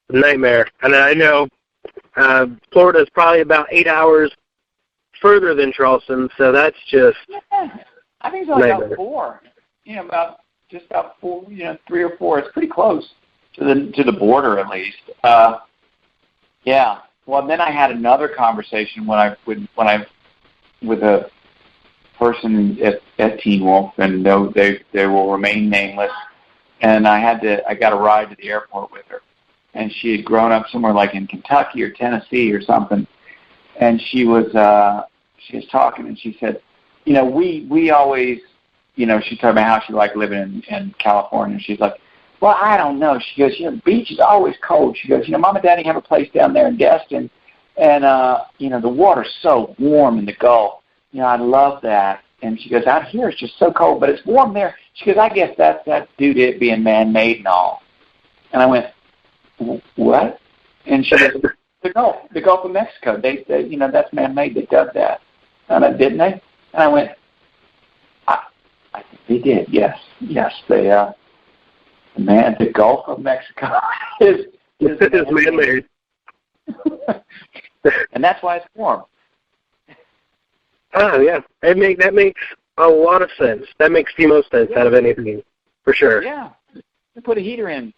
a nightmare. And I know Florida is probably about 8 hours further than Charleston, so that's just I think it's only about 4. About 4. 3 or 4. It's pretty close to the border, at least. Yeah. Well, then I had another conversation with a person at Teen Wolf, and they will remain nameless. And I got a ride to the airport with her, and she had grown up somewhere like in Kentucky or Tennessee or something. And she was talking, and she said, we always, she's talking about how she liked living in California. And she's like, well, I don't know. She goes, the beach is always cold. She goes, Mom and Daddy have a place down there in Destin, and the water's so warm in the Gulf. I love that. And she goes, out here it's just so cold, but it's warm there. She goes, I guess that's due to it being man-made and all. And I went, what? And she goes, the Gulf of Mexico. They that's man-made. They dug that, didn't they? And I went, I think they did. Yes, they. The Gulf of Mexico is man-made. And that's why it's warm. Oh, yeah. That makes a lot of sense. That makes the most sense out of anything, for sure. Yeah. They put a heater in.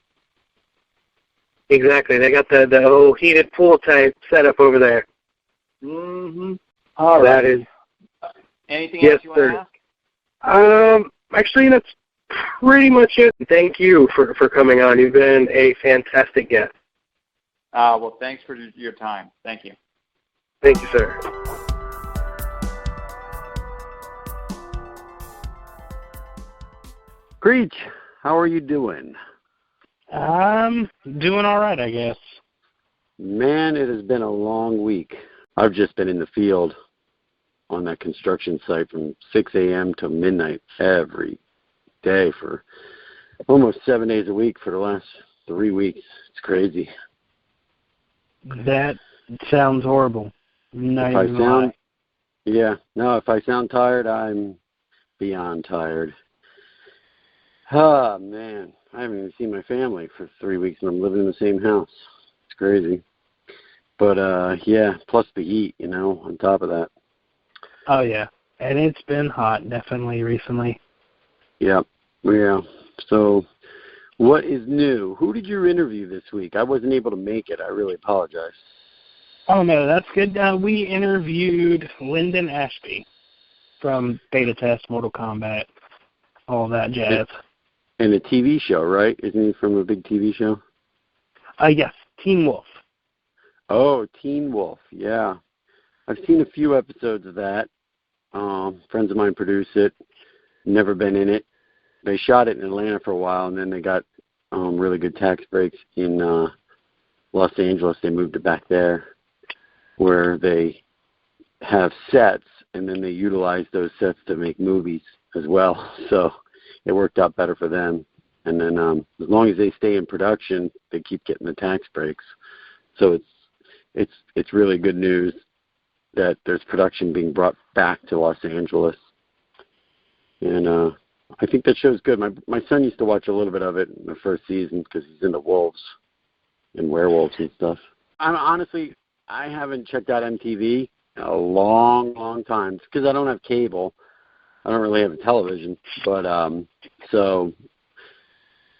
Exactly. They got the whole heated pool type setup over there. Mm-hmm. All right. That is. Anything else you want to ask? Actually, that's pretty much it. Thank you for coming on. You've been a fantastic guest. Well, thanks for your time. Thank you. Thank you, sir. Creech, how are you doing? I'm doing all right, I guess. Man, it has been a long week. I've just been in the field on that construction site from 6 a.m. to midnight every day for almost 7 days a week for the last 3 weeks. It's crazy. That sounds horrible. If I sound tired, I'm beyond tired. Man, I haven't even seen my family for 3 weeks, and I'm living in the same house. It's crazy. But, plus the heat, on top of that. Oh, yeah. And it's been hot, definitely, recently. Yep. Yeah. So, what is new? Who did you interview this week? I wasn't able to make it. I really apologize. Oh, no, that's good. We interviewed Linden Ashby from Beta Test, Mortal Kombat, all that jazz. And a TV show, right? Isn't he from a big TV show? Yes, Teen Wolf. Oh, Teen Wolf, yeah. I've seen a few episodes of that. Friends of mine produce it. Never been in it. They shot it in Atlanta for a while, and then they got really good tax breaks in Los Angeles. They moved it back there where they have sets, and then they utilize those sets to make movies as well. So it worked out better for them. And then as long as they stay in production, they keep getting the tax breaks. So it's really good news that there's production being brought back to Los Angeles. And I think that show's good. My son used to watch a little bit of it in the first season because he's into wolves. and werewolves and stuff. Honestly, I haven't checked out MTV in a long, long time because I don't have cable. I don't really have a television, but so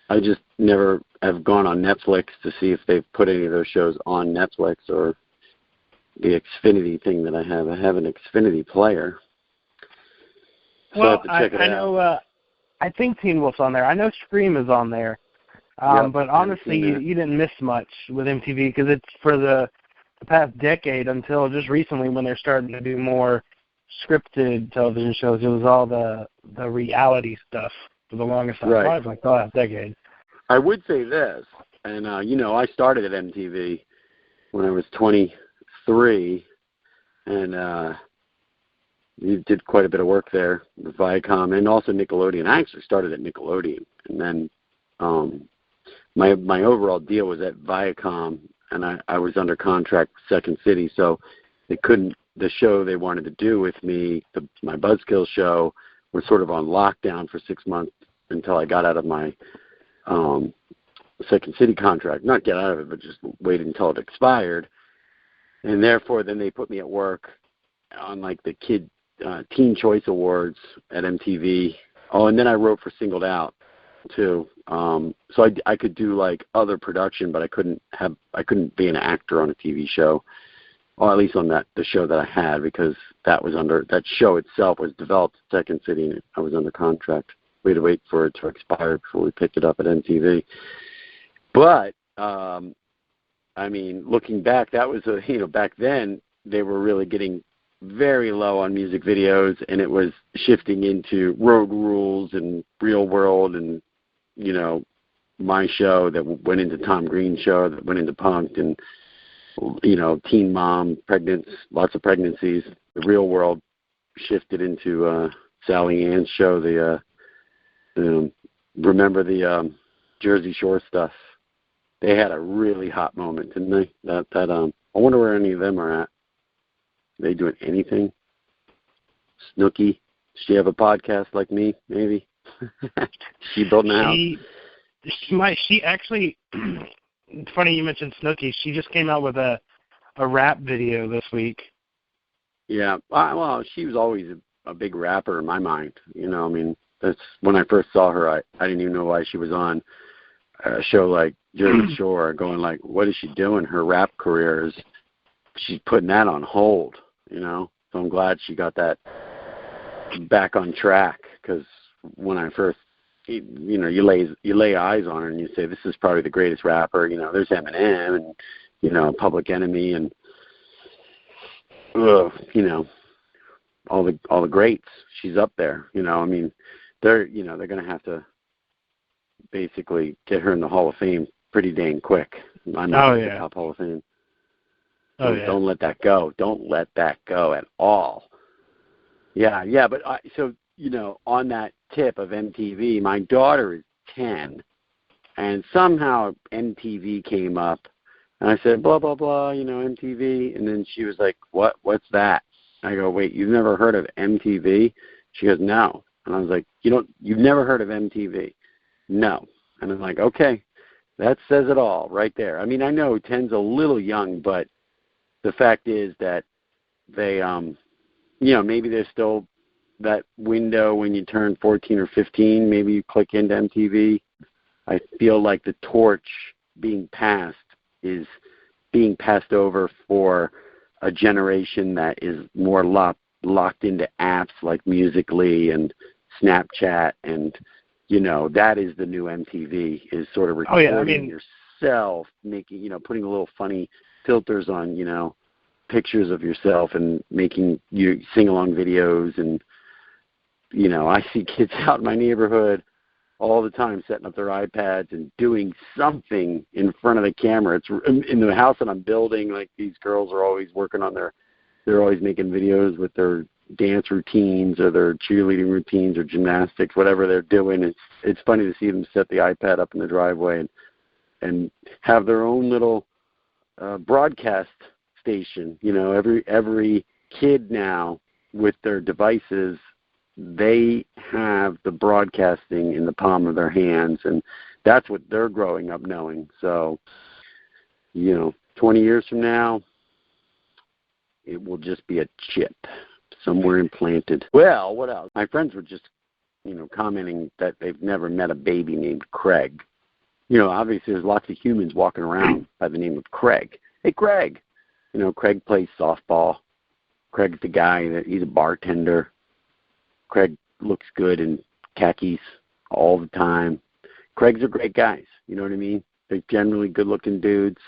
I just never have gone on Netflix to see if they've put any of those shows on Netflix or the Xfinity thing that I have. I have an Xfinity player. So well, I have to check it out. know. I think Teen Wolf's on there. I know Scream is on there. But honestly, you didn't miss much with MTV because it's for the past decade until just recently when they're starting to do more scripted television shows. It was all the reality stuff for the longest time. Right. Probably like the last decade. I would say this, and I started at MTV when I was 23, and you did quite a bit of work there with Viacom and also Nickelodeon. I actually started at Nickelodeon, and then my overall deal was at Viacom, and I was under contract with Second City, so the show they wanted to do with me, my Buzzkill show, was sort of on lockdown for 6 months until I got out of my Second City contract. Not get out of it, but just wait until it expired. And therefore, then they put me at work on like the Teen Choice Awards at MTV. Oh, and then I wrote for Singled Out too. So I could do like other production, but I couldn't be an actor on a TV show, or at least on the show that I had, because that show itself was developed at Second City, and I was under contract. We had to wait for it to expire before we picked it up at MTV. But I mean, looking back, that was back then they were really getting very low on music videos, and it was shifting into Road Rules and Real World, and my show that went into Tom Green's show that went into Punk'd, and Teen Mom, lots of pregnancies. The Real World shifted into Sally Ann's show. Remember the Jersey Shore stuff? They had a really hot moment, didn't they? I wonder where any of them are at. Are they doing anything? Snooki, does she have a podcast like me? Maybe. She building a house. She actually. It's funny you mentioned Snooki. She just came out with a rap video this week. Yeah, well, she was always a big rapper in my mind. I mean, that's when I first saw her. I didn't even know why she was on a show like Jersey Shore, going like, what is she doing? Her rap career she's putting that on hold. So I'm glad she got that back on track, because when I first, you lay eyes on her and you say, this is probably the greatest rapper. There's Eminem and, Public Enemy and, all the greats. She's up there. I mean, they're going to have to basically get her in the Hall of Fame pretty dang quick. I'm not in the top Hall of Fame. So don't let that go. Don't let that go at all. Yeah, but on that tip of MTV, my daughter is 10, and somehow MTV came up, and I said, blah, blah, blah, MTV, and then she was like, what's that? I go, wait, you've never heard of MTV? She goes, no. And I was like, you've never heard of MTV? No. And I'm like, okay, that says it all right there. I mean, I know 10's a little young, but the fact is that they, maybe there's still that window when you turn 14 or 15, maybe you click into MTV. I feel like the torch being passed is being passed over for a generation that is more locked into apps like Musical.ly and Snapchat, and that is the new MTV, is sort of recording yourself, making putting a little funny filters on pictures of yourself and making you sing along videos. And I see kids out in my neighborhood all the time setting up their iPads and doing something in front of the camera. It's in the house that I'm building. Like, these girls are always working on they're always making videos with their dance routines or their cheerleading routines or gymnastics, whatever they're doing. It's funny to see them set the iPad up in the driveway and have their own little broadcast station. Every kid now with their devices, they have the broadcasting in the palm of their hands, and that's what they're growing up knowing. So 20 years from now, it will just be a chip somewhere implanted. Well, what else? My friends were just, commenting that they've never met a baby named Craig. Obviously there's lots of humans walking around by the name of Craig. Hey, Craig. Craig plays softball. Craig's the guy he's a bartender. Craig looks good in khakis all the time. Craigs are great guys. You know what I mean? They're generally good-looking dudes.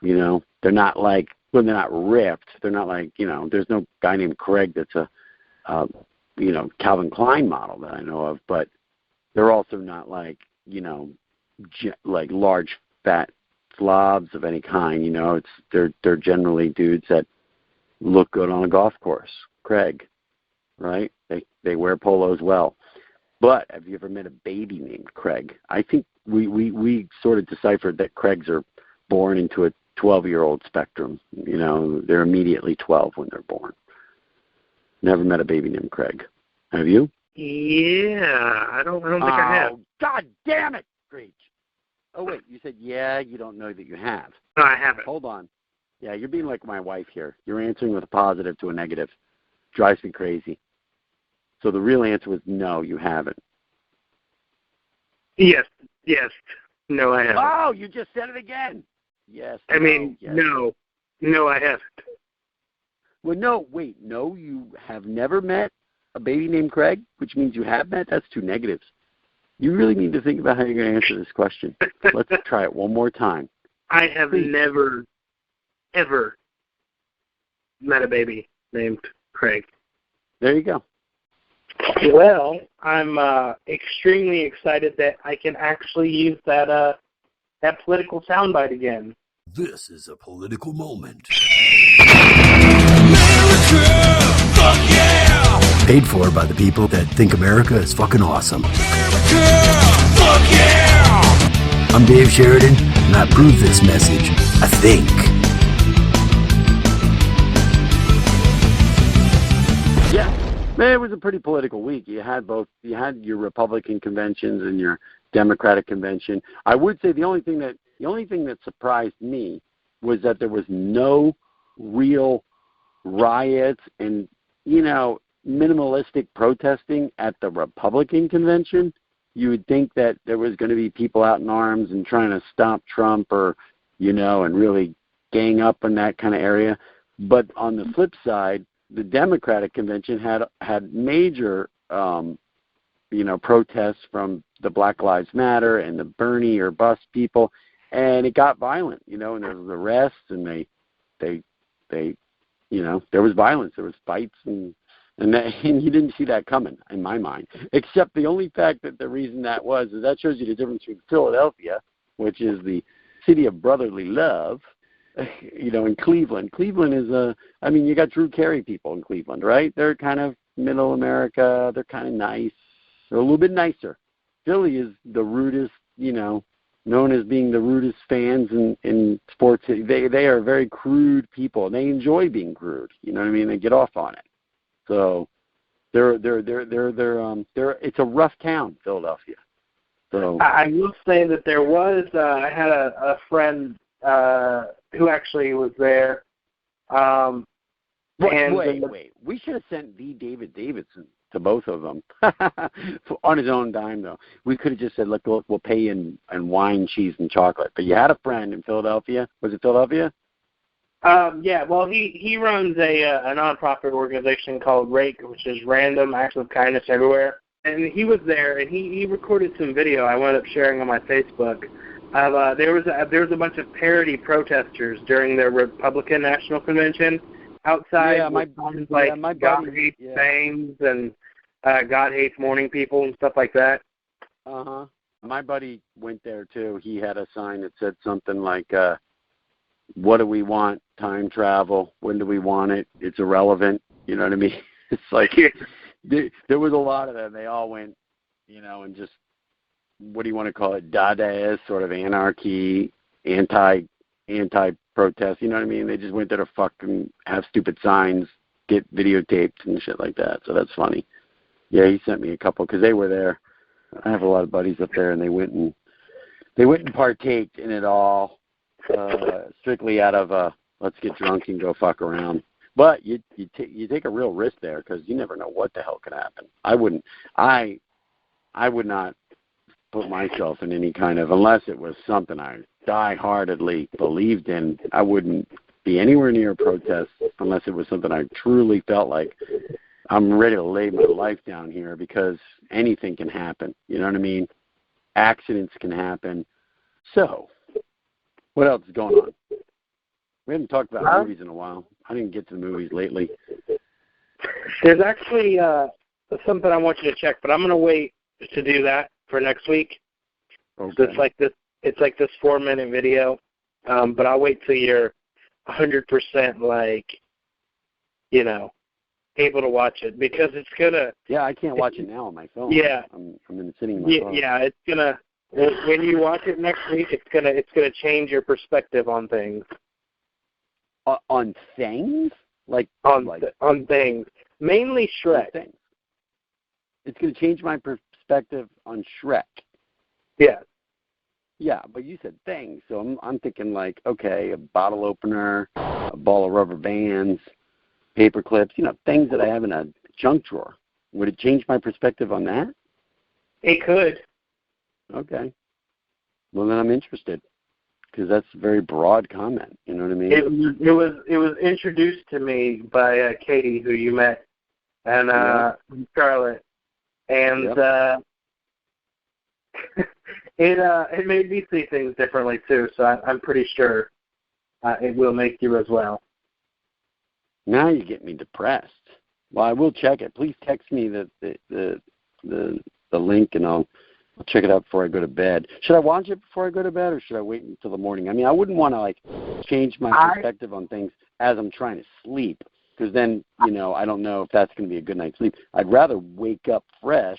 They're not like, they're not ripped. They're not like, there's no guy named Craig that's a Calvin Klein model that I know of, but they're also not like, like large, fat slobs of any kind. They're generally dudes that look good on a golf course. Craig, right? They wear polos well. But have you ever met a baby named Craig? I think we sort of deciphered that Craigs are born into a 12-year-old spectrum. They're immediately 12 when they're born. Never met a baby named Craig. Have you? Yeah, I don't think I have. God damn it, Creech. Oh, wait, you said, yeah, you don't know that you have. No, I haven't. Hold on. Yeah, you're being like my wife here. You're answering with a positive to a negative. Drives me crazy. So the real answer was no, you haven't. Yes. No, I haven't. Oh, you just said it again. Yes. I mean, yes. No, I haven't. Well, no, wait, no, you have never met a baby named Craig, which means you have met? That's two negatives. You really need to think about how you're going to answer this question. Let's try it one more time. I have never, ever met a baby named Craig. There you go. Well, I'm extremely excited that I can actually use that political soundbite again. This is a political moment. America, fuck yeah! Paid for by the people that think America is fucking awesome. America, fuck yeah! I'm Dave Sheridan, and I approve this message, I think. Yeah, man, it was a pretty political week. You had your Republican conventions and your Democratic convention. I would say the only thing that surprised me was that there was no real riots and, minimalistic protesting at the Republican convention. You would think that there was going to be people out in arms and trying to stop Trump or, and really gang up in that kind of area. But on the flip side, the Democratic convention had major, protests from the Black Lives Matter and the Bernie or Bust people. And it got violent, and there was arrests, and they there was violence, there was fights, and you didn't see that coming, in my mind. Except the only fact that the reason that was is that shows you the difference between Philadelphia, which is the city of brotherly love, and Cleveland. Cleveland is you got Drew Carey people in Cleveland, right? They're kind of middle America. They're kind of nice. They're a little bit nicer. Philly is the rudest, known as being the rudest fans in sports. They are very crude people, and they enjoy being crude. You know what I mean? They get off on it. So they're it's a rough town, Philadelphia. So I will say that there was I had a friend who actually was there. Wait. We should have sent the David Davidson to both of them on his own dime, though. We could have just said, look, we'll pay you in wine, cheese, and chocolate. But you had a friend in Philadelphia. Was it Philadelphia? Yeah, well, he runs a nonprofit organization called RAKE, which is Random Acts of Kindness Everywhere. And he was there, and he recorded some video I wound up sharing on my Facebook. There was a bunch of parody protesters during their Republican National Convention outside God hates Sames and God hates morning people and stuff like that. Uh-huh. My buddy went there, too. He had a sign that said something like, what do we want? Time travel. When do we want it? It's irrelevant. You know what I mean? It's like there was a lot of them. They all went, and just, what do you want to call it? Dadaist, sort of anarchy, anti-protest. You know what I mean? They just went there to fucking have stupid signs, get videotaped and shit like that. So that's funny. Yeah, he sent me a couple because they were there. I have a lot of buddies up there, and they went and partaked in it all. strictly out of let's get drunk and go fuck around. But you take a real risk there because you never know what the hell could happen. I would not put myself in any kind of, unless it was something I die-heartedly believed in, I wouldn't be anywhere near a protest unless it was something I truly felt like I'm ready to lay my life down here because anything can happen. You know what I mean? Accidents can happen. So, what else is going on? We haven't talked about movies in a while. I didn't get to the movies lately. There's actually something I want you to check, but I'm going to wait to do that for next week. Okay. So it's like this 4-minute video, but I'll wait till you're 100% like, you know, able to watch it because it's gonna. Yeah, I can't watch it now on my phone. Yeah, I'm sitting in my phone. Yeah, it's gonna. When you watch it next week, it's gonna change your perspective on things. On things? On things. Mainly Shrek. Things. It's going to change my perspective on Shrek. Yeah. Yeah, but you said things, so I'm thinking like, okay, a bottle opener, a ball of rubber bands, paper clips, you know, things that I have in a junk drawer. Would it change my perspective on that? It could. Okay. Well, then I'm interested. Because that's a very broad comment, you know what I mean? It was introduced to me by Katie, who you met, and Charlotte, and it made me see things differently too. So I'm pretty sure it will make you as well. Now you get me depressed. Well, I will check it. Please text me the link, and I'll check it out before I go to bed. Should I watch it before I go to bed, or should I wait until the morning? I mean, I wouldn't want to, like, change my perspective on things as I'm trying to sleep, because then, you know, I don't know if that's going to be a good night's sleep. I'd rather wake up fresh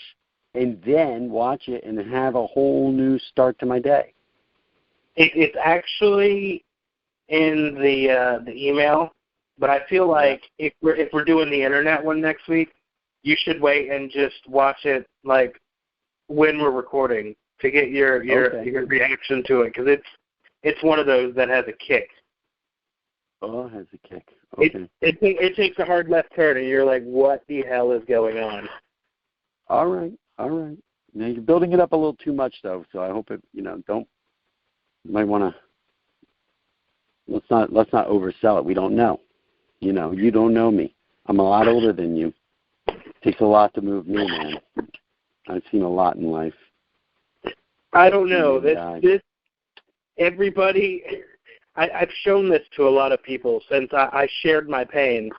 and then watch it and have a whole new start to my day. It's actually in the email, but I feel like if we're doing the internet one next week, you should wait and just watch it, like, when we're recording to get your reaction to it, because it's one of those that has a kick. Oh, it has a kick. Okay. It takes a hard left turn, and you're like, what the hell is going on? All right. Now you're building it up a little too much, though. So I hope it, you know, might want to. Let's not oversell it. We don't know. You know, you don't know me. I'm a lot older than you. It takes a lot to move me, man. I've seen a lot in life. I don't know. Everybody, I've shown this to a lot of people since I shared my pain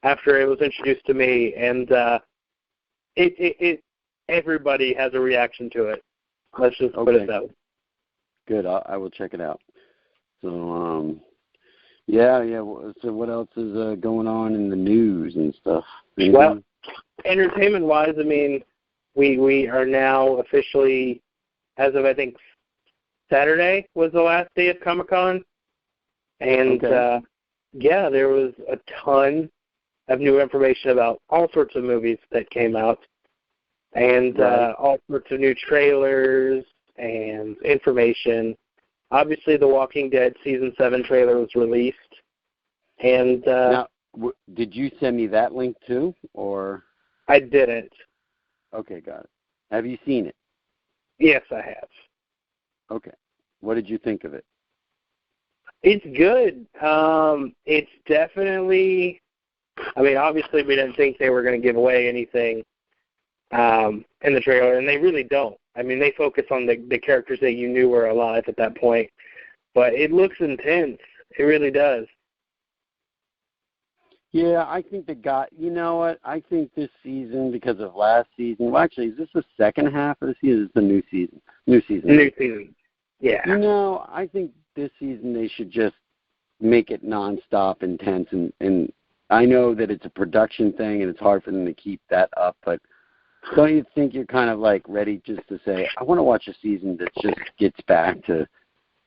after it was introduced to me, and everybody has a reaction to it. Let's just put it that way. Good. I will check it out. So, yeah. So what else is going on in the news and stuff? Well, entertainment-wise, I mean, we are now officially, as of, I think, Saturday was the last day of Comic-Con. And, there was a ton of new information about all sorts of movies that came out. And all sorts of new trailers and information. Obviously, The Walking Dead Season 7 trailer was released. And now, did you send me that link too, or? I didn't. Okay, got it. Have you seen it? Yes, I have. Okay. What did you think of it? It's good. It's definitely, I mean, obviously we didn't think they were going to give away anything in the trailer, and they really don't. I mean, they focus on the characters that you knew were alive at that point. But it looks intense. It really does. Yeah, I think you know what? I think this season, because of last season, well, actually, is this the second half of the season? It's the new season. New season. Yeah. You know, I think this season they should just make it nonstop intense. And I know that it's a production thing and it's hard for them to keep that up, but don't you think you're kind of like ready just to say, I want to watch a season that just gets back to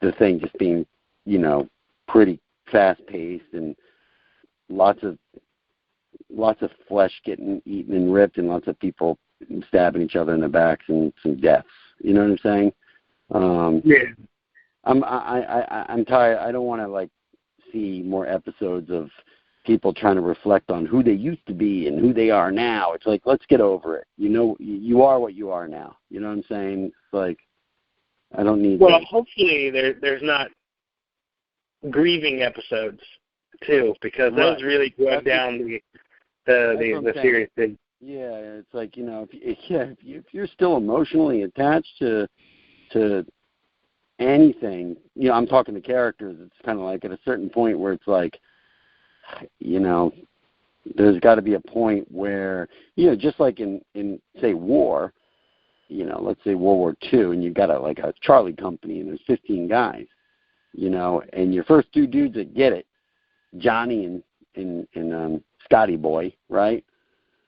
the thing just being, you know, pretty fast-paced and lots of flesh getting eaten and ripped and lots of people stabbing each other in the backs and some deaths. You know what I'm saying? I'm tired. I don't want to like see more episodes of people trying to reflect on who they used to be and who they are now. It's like, let's get over it. You know, you are what you are now. You know what I'm saying? It's like, I don't need. Well, hopefully there's not grieving episodes too, because those really drug down the series thing. Yeah, it's like, you know, if you're still emotionally attached to anything, you know, I'm talking to characters. It's kind of like at a certain point where it's like, you know, there's got to be a point where, you know, just like in say war, you know, let's say World War II, and you've got a Charlie company, and there's 15 guys, you know, and your first two dudes that get it, Johnny and Scotty Boy, right?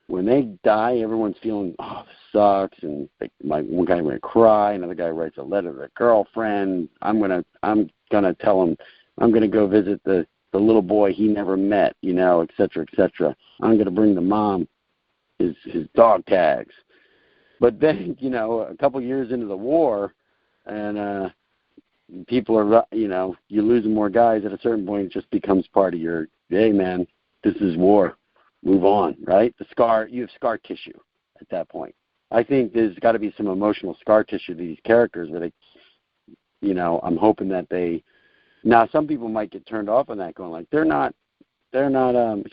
When they die, everyone's feeling, oh, this sucks, and one guy might cry, another guy writes a letter to their girlfriend. I'm gonna tell him I'm gonna go visit the little boy he never met, you know, et cetera, et cetera. I'm gonna bring the mom his dog tags. But then, you know, a couple years into the war, and people are, you know, you're losing more guys. At a certain point, it just becomes part of your, hey, man, this is war. Move on, right? You have scar tissue at that point. I think there's got to be some emotional scar tissue to these characters where they, you know, I'm hoping that now some people might get turned off on that, going like, they're not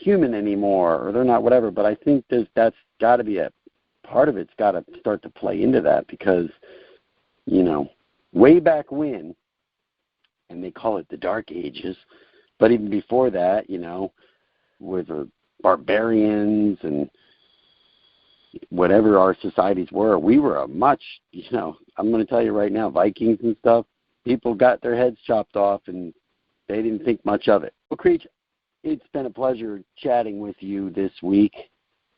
human anymore, or they're not whatever. But I think that's got to be a part of it's got to start to play into that, because, you know, way back when, and they call it the Dark Ages, but even before that, you know, with barbarians and whatever our societies were, we were a much, you know, I'm going to tell you right now, Vikings and stuff, people got their heads chopped off and they didn't think much of it. Well, Creech, it's been a pleasure chatting with you this week.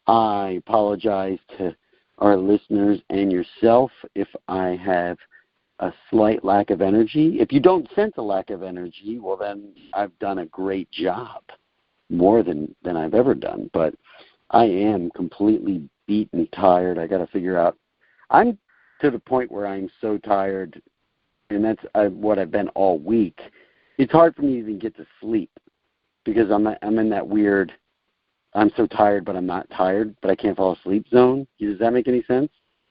I apologize to our listeners and yourself if I have a slight lack of energy. If you don't sense a lack of energy, well, then I've done a great job, more than I've ever done. But I am completely beat and tired. I got to figure out. I'm to the point where I'm so tired, and that's what I've been all week. It's hard for me to even get to sleep, because I'm in that weird, I'm so tired, but I'm not tired, but I can't fall asleep zone. Does that make any sense?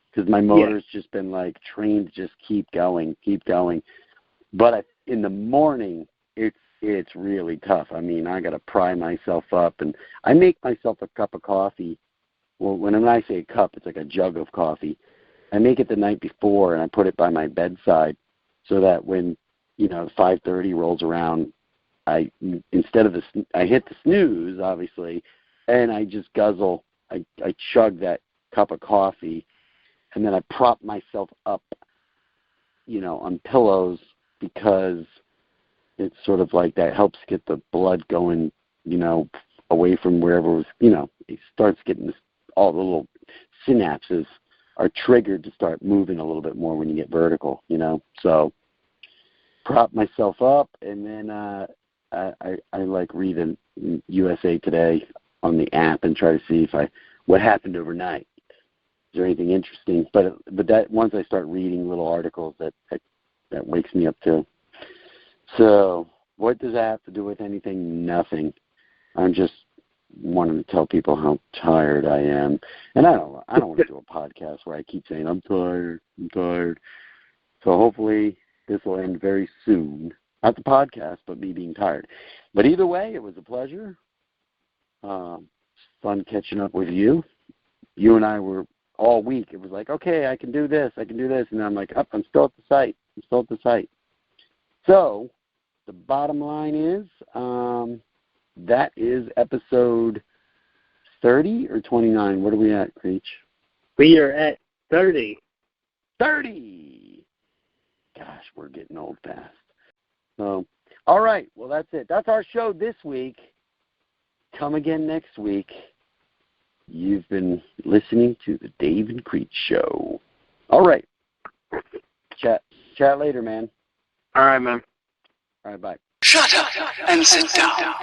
Because my motor's just been like trained to just keep going. But in the morning, it's really tough. I mean, I got to pry myself up, and I make myself a cup of coffee. Well, when I say a cup, it's like a jug of coffee. I make it the night before, and I put it by my bedside, so that when, you know, 5:30 rolls around, I hit the snooze, obviously, and I just guzzle. I chug that cup of coffee, and then I prop myself up, you know, on pillows, because it's sort of like that helps get the blood going, you know, away from wherever it was, you know, it starts getting all the little synapses are triggered to start moving a little bit more when you get vertical, you know. So prop myself up, and then I like read in USA Today on the app and try to see what happened overnight. Is there anything interesting? But that once I start reading little articles, that wakes me up too. So what does that have to do with anything? Nothing. I'm just wanting to tell people how tired I am. And I don't want to do a podcast where I keep saying, I'm tired. So hopefully this will end very soon. Not the podcast, but me being tired. But either way, it was a pleasure. Fun catching up with you. You and I were all week. It was like, okay, I can do this. And then I'm like, I'm still at the site. So the bottom line is, that is episode 30 or 29. What are we at, Creech? We are at 30. 30! Gosh, we're getting old fast. So, all right. Well, that's it. That's our show this week. Come again next week. You've been listening to the Dave and Creech Show. All right. Chat later, man. All right, man. All right, bye. Shut up and sit down.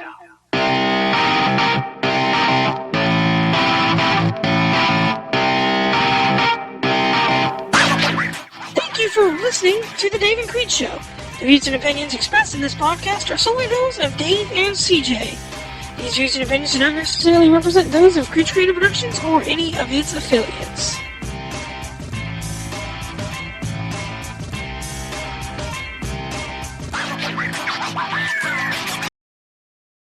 Thank you for listening to the Dave and Creech Show. The views and opinions expressed in this podcast are solely those of Dave and CJ. These views and opinions do not necessarily represent those of Creech Creative Productions or any of its affiliates.